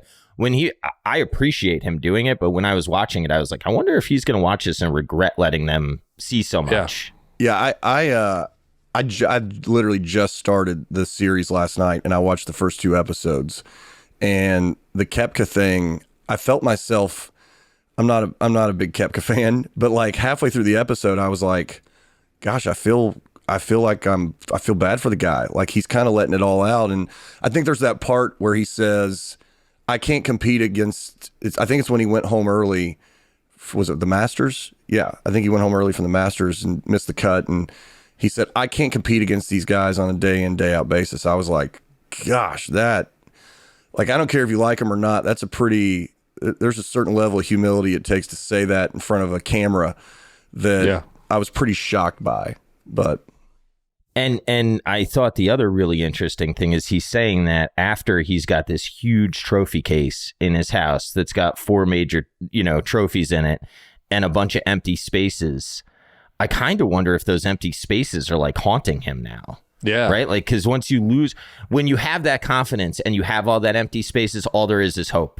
I appreciate him doing it, but when I was watching it, I was like, I wonder if he's going to watch this and regret letting them see so much. Yeah, I literally just started the series last night, and I watched the first 2 episodes. And the Koepka thing, I felt myself. I'm not a big Koepka fan, but like halfway through the episode, I was like, gosh, I feel bad for the guy. Like he's kind of letting it all out. And I think there's that part where he says, I can't compete against, I think it's when he went home early. Was it the Masters? Yeah. I think he went home early from the Masters and missed the cut. And he said, I can't compete against these guys on a day in, day out basis. I was like, gosh, I don't care if you like them or not. There's a certain level of humility it takes to say that in front of a camera that I was pretty shocked by. But and I thought the other really interesting thing is he's saying that after he's got this huge trophy case in his house that's got 4 major trophies in it and a bunch of empty spaces. I kind of wonder if those empty spaces are like haunting him now. Yeah. Right? Like, because once you lose, when you have that confidence and you have all that empty spaces, all there is hope.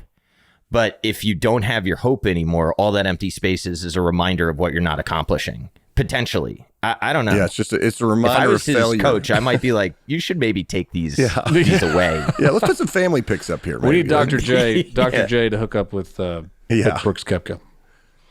But if you don't have your hope anymore, all that empty spaces is a reminder of what you're not accomplishing, potentially. I don't know. Yeah, it's a reminder if I was of his failure. coach, I might be like, you should maybe take these away. Yeah, let's put some family pics up here. We need Dr. J, Yeah. J to hook up with Brooks Koepka.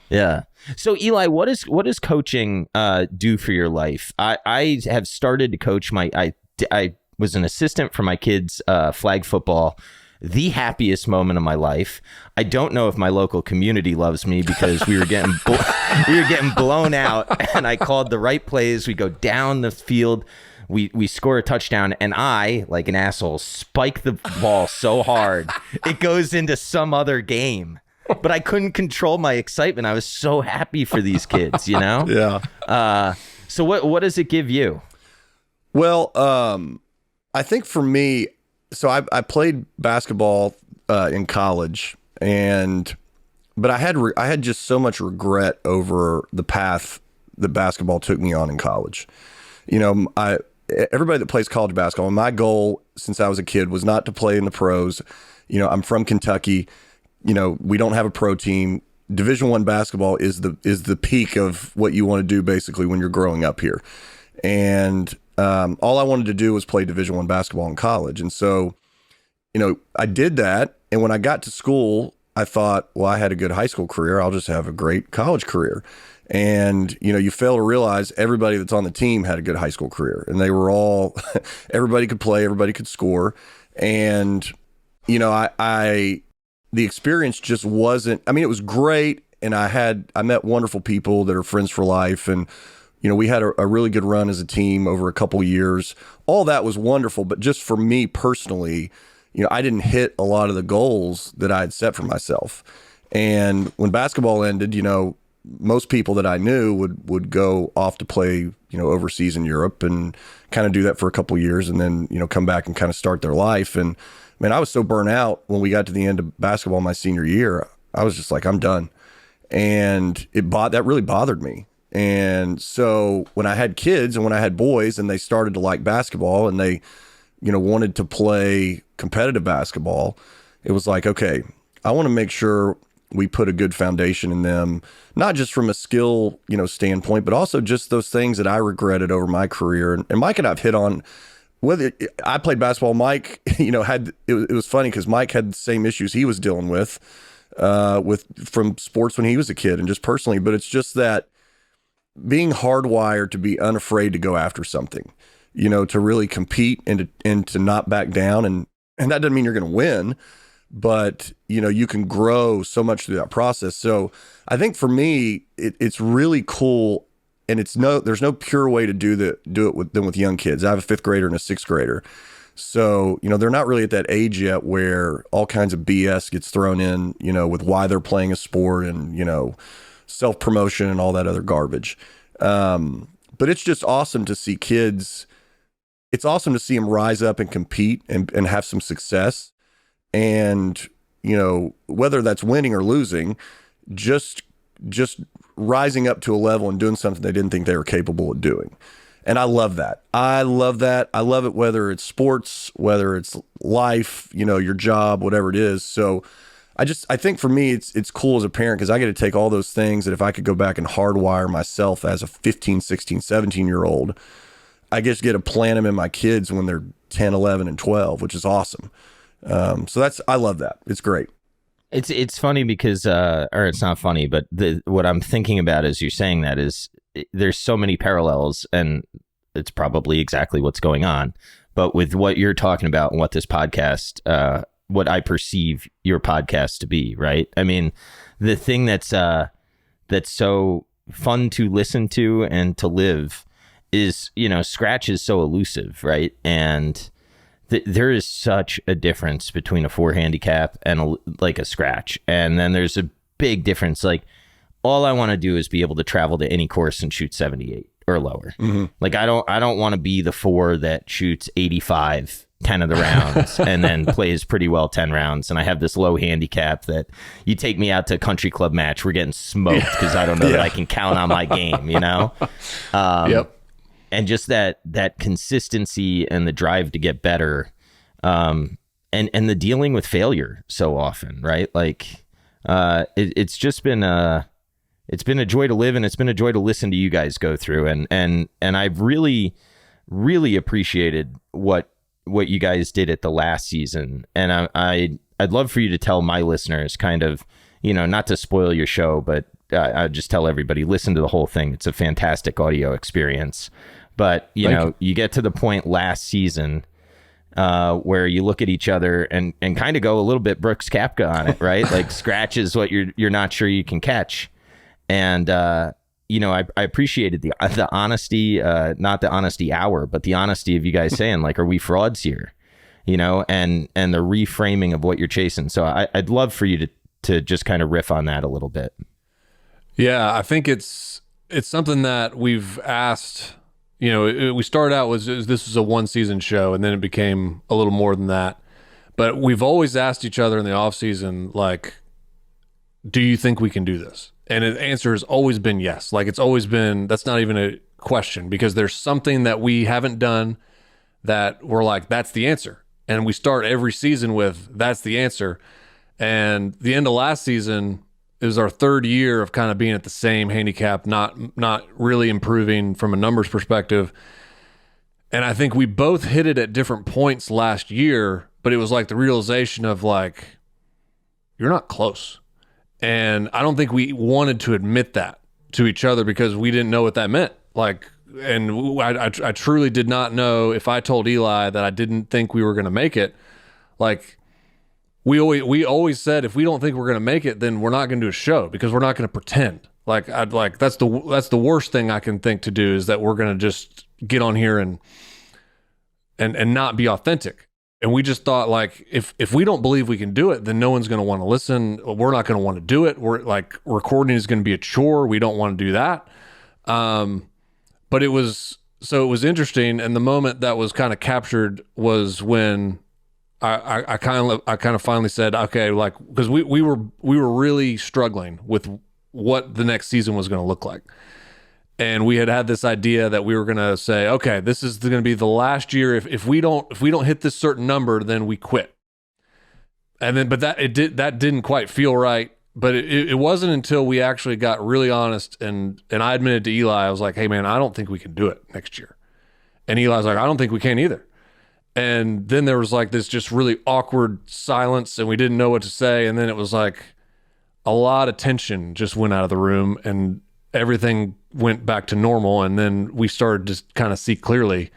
Yeah. So Eli, what does coaching do for your life? I have started to coach I was an assistant for my kids' flag football. The happiest moment of my life. I don't know if my local community loves me because we were getting blown out, and I called the right plays. We go down the field, we score a touchdown, and I, like an asshole, spike the ball so hard it goes into some other game. But I couldn't control my excitement. I was so happy for these kids, you know? Yeah. So what does it give you? Well, I think for me, so I played basketball in college, but I had just so much regret over the path that basketball took me on in college. You know, everybody that plays college basketball, my goal since I was a kid was not to play in the pros. You know, I'm from Kentucky. You know, we don't have a pro team. Division I basketball is the peak of what you want to do basically when you're growing up here. And all I wanted to do was play Division I basketball in college. And so, you know, I did that. And when I got to school, I thought, well, I had a good high school career. I'll just have a great college career. And, you know, you fail to realize everybody that's on the team had a good high school career. And they were all, everybody could play, everybody could score. And, you know, the experience just wasn't, I mean, it was great. And I met wonderful people that are friends for life. And, you know, we had a really good run as a team over a couple years. All that was wonderful. But just for me personally, you know, I didn't hit a lot of the goals that I had set for myself. And when basketball ended, you know, most people that I knew would go off to play, you know, overseas in Europe and kind of do that for a couple years and then, you know, come back and kind of start their life. And man, I was so burnt out when we got to the end of basketball my senior year. I was just like, I'm done. And that really bothered me. And so when I had kids and when I had boys and they started to like basketball and they, you know, wanted to play competitive basketball, it was like, okay, I want to make sure we put a good foundation in them, not just from a skill, you know, standpoint, but also just those things that I regretted over my career. And Mike and I've hit on whether I played basketball. Mike, you know, it was funny because Mike had the same issues he was dealing with from sports when he was a kid and just personally. But it's just that being hardwired to be unafraid to go after something, you know, to really compete and to not back down. And that doesn't mean you're going to win, but, you know, you can grow so much through that process. So I think for me, it's really cool. And there's no pure way to do it than with young kids. I have a 5th grader and a 6th grader. So, you know, they're not really at that age yet where all kinds of BS gets thrown in, you know, with why they're playing a sport and, you know, self-promotion and all that other garbage. But it's just awesome to see kids. It's awesome to see them rise up and compete and have some success. And, you know, whether that's winning or losing, just rising up to a level and doing something they didn't think they were capable of doing. And I love that. I love it, whether it's sports, whether it's life, you know, your job, whatever it is. So I think for me, it's cool as a parent because I get to take all those things that if I could go back and hardwire myself as a 15, 16, 17-year-old, I just get to plant them in my kids when they're 10, 11, and 12, which is awesome. So I love that. It's great. It's funny because, or it's not funny, but what I'm thinking about as you're saying that is there's so many parallels, and it's probably exactly what's going on. But with what you're talking about and what this podcast, what I perceive your podcast to be, right? I mean, the thing that's so fun to listen to and to live is, you know, scratch is so elusive, right? And there is such a difference between a 4 handicap and a scratch. And then there's a big difference. Like, all I want to do is be able to travel to any course and shoot 78 or lower. Mm-hmm. Like, I don't want to be the 4 that shoots 85 10 of the rounds and then plays pretty well 10 rounds. And I have this low handicap that you take me out to a country club match, we're getting smoked because I don't know that I can count on my game, you know? Yep. and just that consistency and the drive to get better, and the dealing with failure so often, right? Like, it's just been it's been a joy to live, and it's been a joy to listen to you guys go through, and I've really appreciated what you guys did at the last season, and I'd love for you to tell my listeners, kind of, not to spoil your show, but I'd just tell everybody, listen to the whole thing. It's a fantastic audio experience. But you get to the point last season where you look at each other and kind of go a little bit Brooks Koepka on it, right? Like, scratches what you're not sure you can catch. And I appreciated the honesty, not the honesty hour, but the honesty of you guys saying, like, are we frauds here? And the reframing of what you're chasing. So I'd love for you to just kind of riff on that a little bit. Yeah, I think it's something that we've asked. We started out this was a 1-season show, and then it became a little more than that. But we've always asked each other in the off season, like, do you think we can do this? And the answer has always been yes. Like, it's always been, that's not even a question, because there's something that we haven't done that we're like, that's the answer. And we start every season with, that's the answer. And the end of last season is our third year of kind of being at the same handicap, not really improving from a numbers perspective. And I think we both hit it at different points last year, but it was like the realization of, like, you're not close. And I don't think we wanted to admit that to each other, because we didn't know what that meant. Like, and I truly did not know, if I told Eli that I didn't think we were going to make it, like, we always said, if we don't think we're going to make it, then we're not going to do a show, because we're not going to pretend. Like, that's the worst thing I can think to do, is that we're going to just get on here and not be authentic. And we just thought, like, if we don't believe we can do it, then no one's going to want to listen. We're not going to want to do it. We're like, recording is going to be a chore. We don't want to do that. But it was interesting. And the moment that was kind of captured was when I kind of finally said, okay, like, because we were really struggling with what the next season was going to look like. And we had this idea that we were going to say, okay, this is going to be the last year. If we don't hit this certain number, then we quit. And then, but that didn't quite feel right. But it wasn't until we actually got really honest, and I admitted to Eli, I was like, hey man, I don't think we can do it next year. And Eli was like, I don't think we can either. And then there was like this just really awkward silence, and we didn't know what to say. And then it was like a lot of tension just went out of the room, and everything went back to normal. And then we started to kind of see clearly.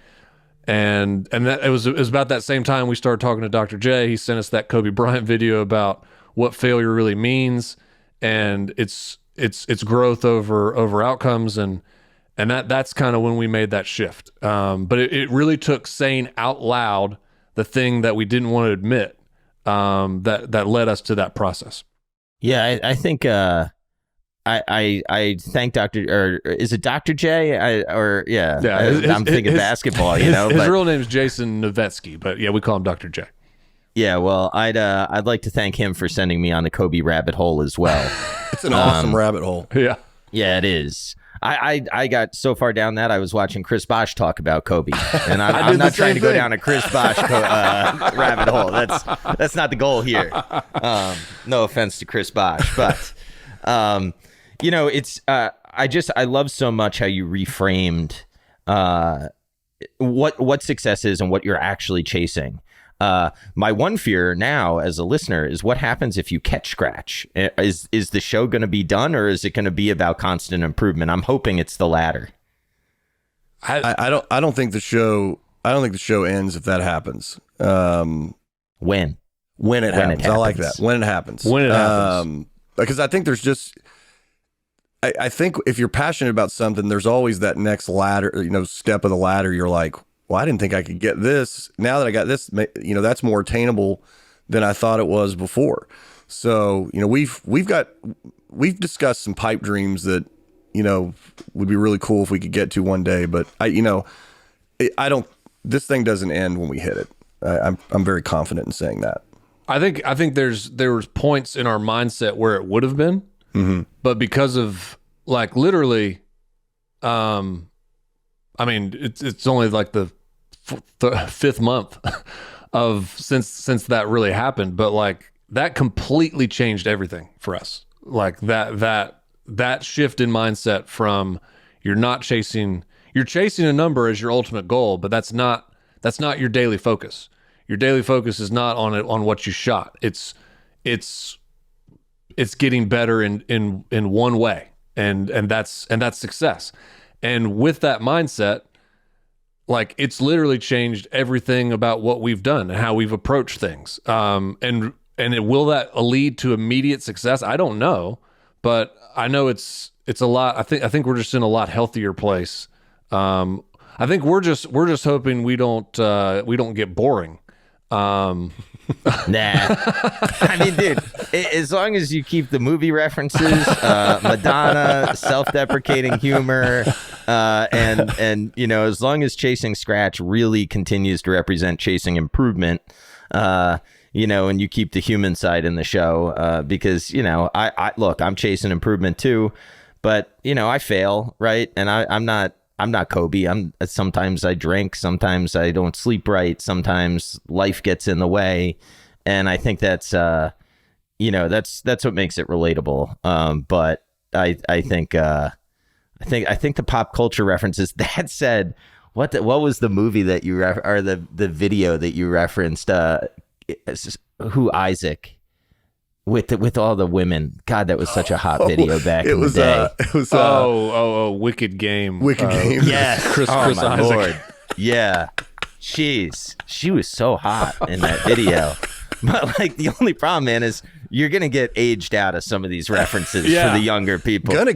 And that it was about that same time we started talking to Dr. J. He sent us that Kobe Bryant video about what failure really means, and it's growth over outcomes. And that's kind of when we made that shift. But it really took saying out loud the thing that we didn't want to admit, that led us to that process. Yeah, I think I thank Dr. or is it Dr. J? I'm thinking basketball, you know. His real name is Jason Novetzky, but yeah, we call him Dr. J. Yeah, well, I'd like to thank him for sending me on the Kobe rabbit hole as well. It's an awesome rabbit hole. Yeah. Yeah, it is. I got so far down that I was watching Chris Bosh talk about Kobe, and I'm not trying to go down a Chris Bosh rabbit hole. That's not the goal here. No offense to Chris Bosh, but it's I love so much how you reframed what success is and what you're actually chasing. My one fear now as a listener is what happens if you catch scratch. Is the show going to be done, or is it going to be about constant improvement? I'm hoping it's the latter. I don't think the show ends if that happens. When it happens. I like that. When it happens. Because I think there's just I think if you're passionate about something, there's always that next ladder, step of the ladder. You're like, well, I didn't think I could get this. Now that I got this, that's more attainable than I thought it was before. So, we've discussed some pipe dreams that, would be really cool if we could get to one day. But this thing doesn't end when we hit it. I'm very confident in saying that. I think there was points in our mindset where it would have been, but because of like literally, I mean, it's only like the fifth month of since that really happened, but like that completely changed everything for us. Like that shift in mindset from you're chasing a number as your ultimate goal, but that's not your daily focus. Your daily focus is not on what you shot. It's getting better in one way, and that's success. And with that mindset, like it's literally changed everything about what we've done and how we've approached things. Will that lead to immediate success? I don't know, but I know it's a lot. I think we're just in a lot healthier place. I think we're just hoping we don't get boring. Nah. I mean, dude, as long as you keep the movie references, Madonna, self-deprecating humor, and you know, as long as Chasing Scratch really continues to represent chasing improvement, you know, and you keep the human side in the show, because, you know, I look, I'm chasing improvement too, but, you know, I fail, right? And I'm not Kobe. Sometimes I drink, sometimes I don't sleep right, sometimes life gets in the way, and I think that's you know, that's what makes it relatable. But I think the pop culture references. That said, what was the movie that you or the video that you referenced? Who Isaac? With all the women. God, that was such a hot video back in the day. It was Wicked Game. Wicked Game. Yeah. Chris my Isaac. Lord. Yeah. Jeez. She was so hot in that video. But like the only problem, man, is you're gonna get aged out of some of these references for the younger people. We're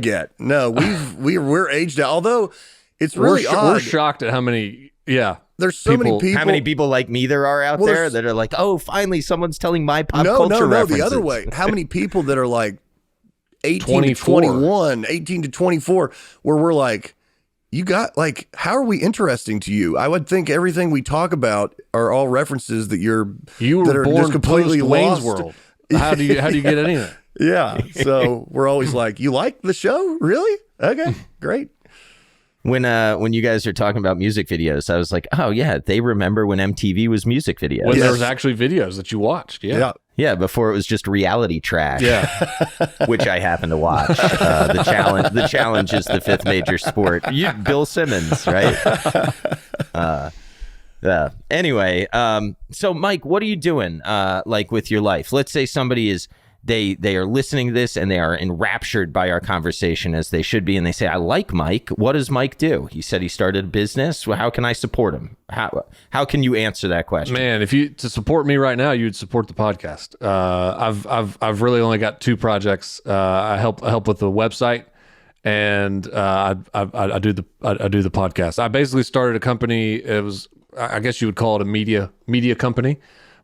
aged out. Although it's really odd. We're shocked at how many there's so many people. How many people like me there are out there that are like, oh, finally someone's telling my pop culture references. The other way. How many people that are like 18 to 21, 18 to 24, where we're like, you got like, how are we interesting to you? I would think everything we talk about are all references that you were that are born just completely Wayne's lost. World. How do you get anything? Yeah. So we're always like, you like the show? Really? Okay, great. When you guys are talking about music videos, I was like, oh yeah, they remember when MTV was music videos. When there was actually videos that you watched. Yeah, before it was just reality trash. Yeah. Which I happen to watch. The challenge is the fifth major sport. Bill Simmons, right? Anyway, so Mike, what are you doing like with your life? Let's say somebody is they are listening to this and they are enraptured by our conversation, as they should be, and they say, I like Mike. What does Mike do? He said he started a business. Well, how can I support him? How can you answer that question? Man, to support me right now, you'd support the podcast. I've really only got two projects. I help with the website, and I do the podcast. I basically started a company. It was, I guess you would call it a media company.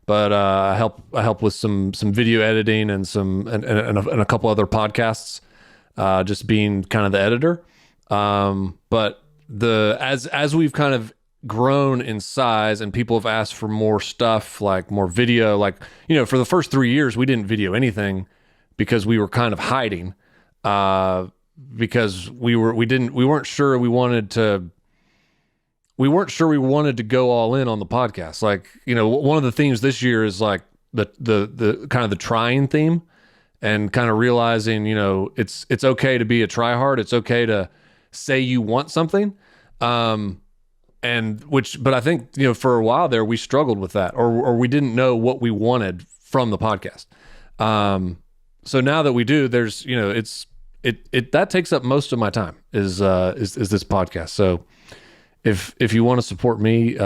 But I help with some video editing and a couple other podcasts, just being kind of the editor. But as we've kind of grown in size and people have asked for more stuff, like more video, like, you know, for the first 3 years we didn't video anything because we were kind of hiding, because we weren't sure we wanted to go all in on the podcast. Like, you know, one of the themes this year is like the kind of the trying theme, and kind of realizing, you know, it's okay to be a tryhard. It's okay to say you want something. But I think, you know, for a while there, we struggled with that, or we didn't know what we wanted from the podcast. So now that we do, there's, you know, that takes up most of my time is this podcast. So if you want to support me,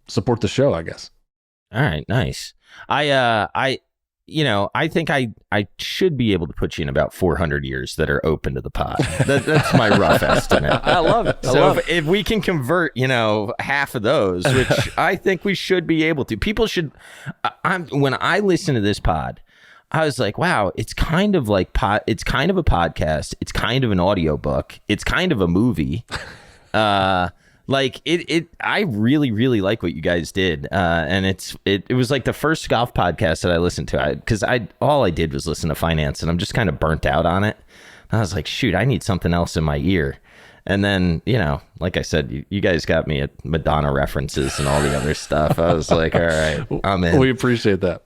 support the show, I guess. All right, nice. I think I should be able to put you in about 400 years that are open to the pod. That's my rough estimate. I love it. If we can convert, you know, half of those, which I think we should be able to. People should. When I listen to this pod, I was like, wow, it's kind of like it's kind of a podcast. It's kind of an audiobook. It's kind of a movie. Like I really, really like what you guys did. And it was like the first golf podcast that I listened to, because all I did was listen to finance, and I'm just kind of burnt out on it. I was like, shoot, I need something else in my ear. And then, like I said, you guys got me at Madonna references and all the other stuff. I was like, all right, I'm in. We appreciate that.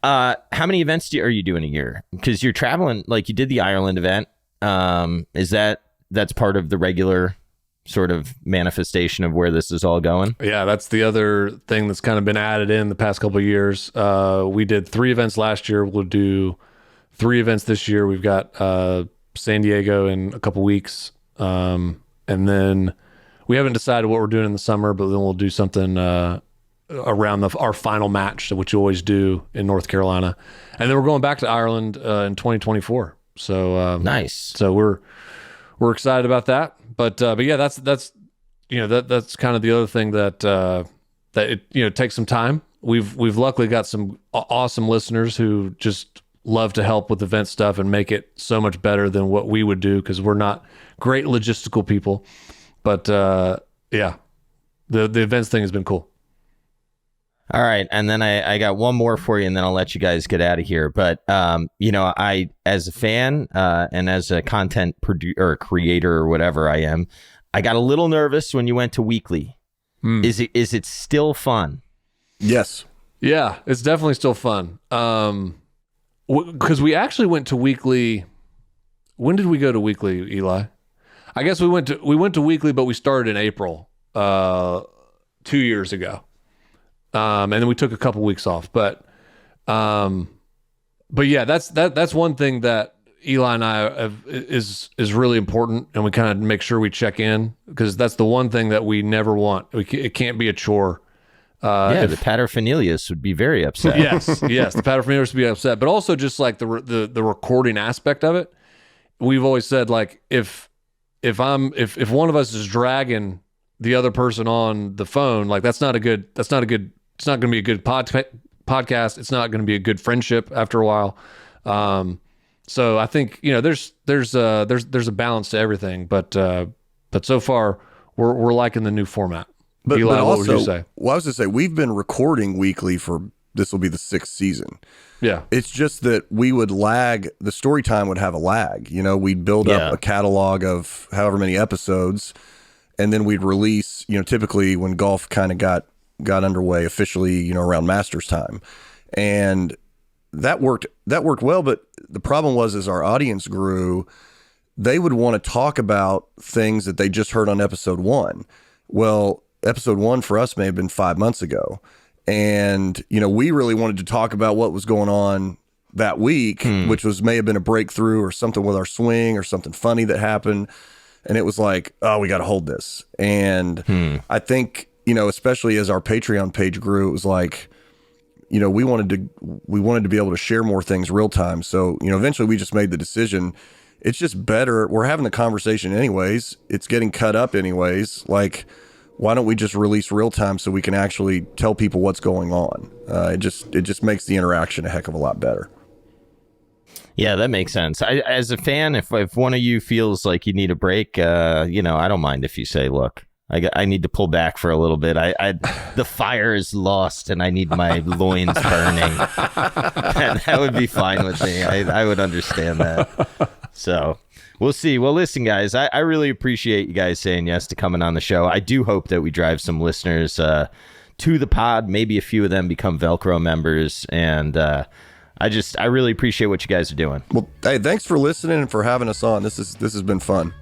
How many events are you doing a year? Because you're traveling, like you did the Ireland event. That's part of the regular sort of manifestation of where this is all going? Yeah, that's the other thing that's kind of been added in the past couple of years. We did 3 events last year. We'll do 3 events this year. We've got San Diego in a couple weeks. And then we haven't decided what we're doing in the summer, but then we'll do something around our final match, which you always do in North Carolina. And then we're going back to Ireland in 2024. So nice. So we're excited about that. But yeah, that's that's kind of the other thing that it takes some time. We've luckily got some awesome listeners who just love to help with event stuff and make it so much better than what we would do, because we're not great logistical people. But yeah, the events thing has been cool. All right, and then I got one more for you, and then I'll let you guys get out of here. But I, as a fan and as a content producer or creator or whatever I am, I got a little nervous when you went to weekly. Is it still fun? Yes. Yeah, it's definitely still fun. Because we actually went to weekly. When did we go to weekly, Eli? I guess we went to weekly, but we started in April 2 years ago. And then we took a couple weeks off, but yeah, that's one thing that Eli and I is really important, and we kind of make sure we check in, because that's the one thing that we never want. It can't be a chore. The paterfamilias would be very upset. Yes, the paterfamilias would be upset, but also just like the recording aspect of it. We've always said, like, if one of us is dragging the other person on the phone, like it's not going to be a good podcast. It's not going to be a good friendship after a while. So I think, there's a balance to everything, but so far we're liking the new format. But, Eli, but also, what would you say? Well, I was going to say, we've been recording weekly this will be the 6th season. Yeah. It's just that we would lag, the story time would have a lag. We'd build up a catalog of however many episodes, and then we'd release, typically when golf kind of got underway officially, around Masters time. And that worked well, but the problem was, as our audience grew, they would want to talk about things that they just heard on episode 1. Well, episode 1 for us may have been 5 months ago. And, we really wanted to talk about what was going on that week, which may have been a breakthrough or something with our swing or something funny that happened. And it was like, oh, we got to hold this. And I think, especially as our Patreon page grew, it was like, we wanted to be able to share more things real time. So, eventually we just made the decision. It's just better. We're having the conversation anyways. It's getting cut up anyways. Like, why don't we just release real time so we can actually tell people what's going on? It just makes the interaction a heck of a lot better. Yeah, that makes sense. As a fan, if one of you feels like you need a break, I don't mind if you say, look, I need to pull back for a little bit. The fire is lost and I need my loins burning. That would be fine with me. I would understand that. So we'll see. Well, listen, guys, I really appreciate you guys saying yes to coming on the show. I do hope that we drive some listeners to the pod. Maybe a few of them become Velcro members. And I really appreciate what you guys are doing. Well, hey, thanks for listening and for having us on. This has been fun.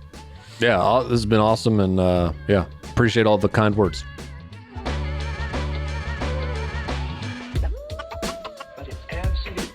Yeah, this has been awesome, and appreciate all the kind words. But it's absolute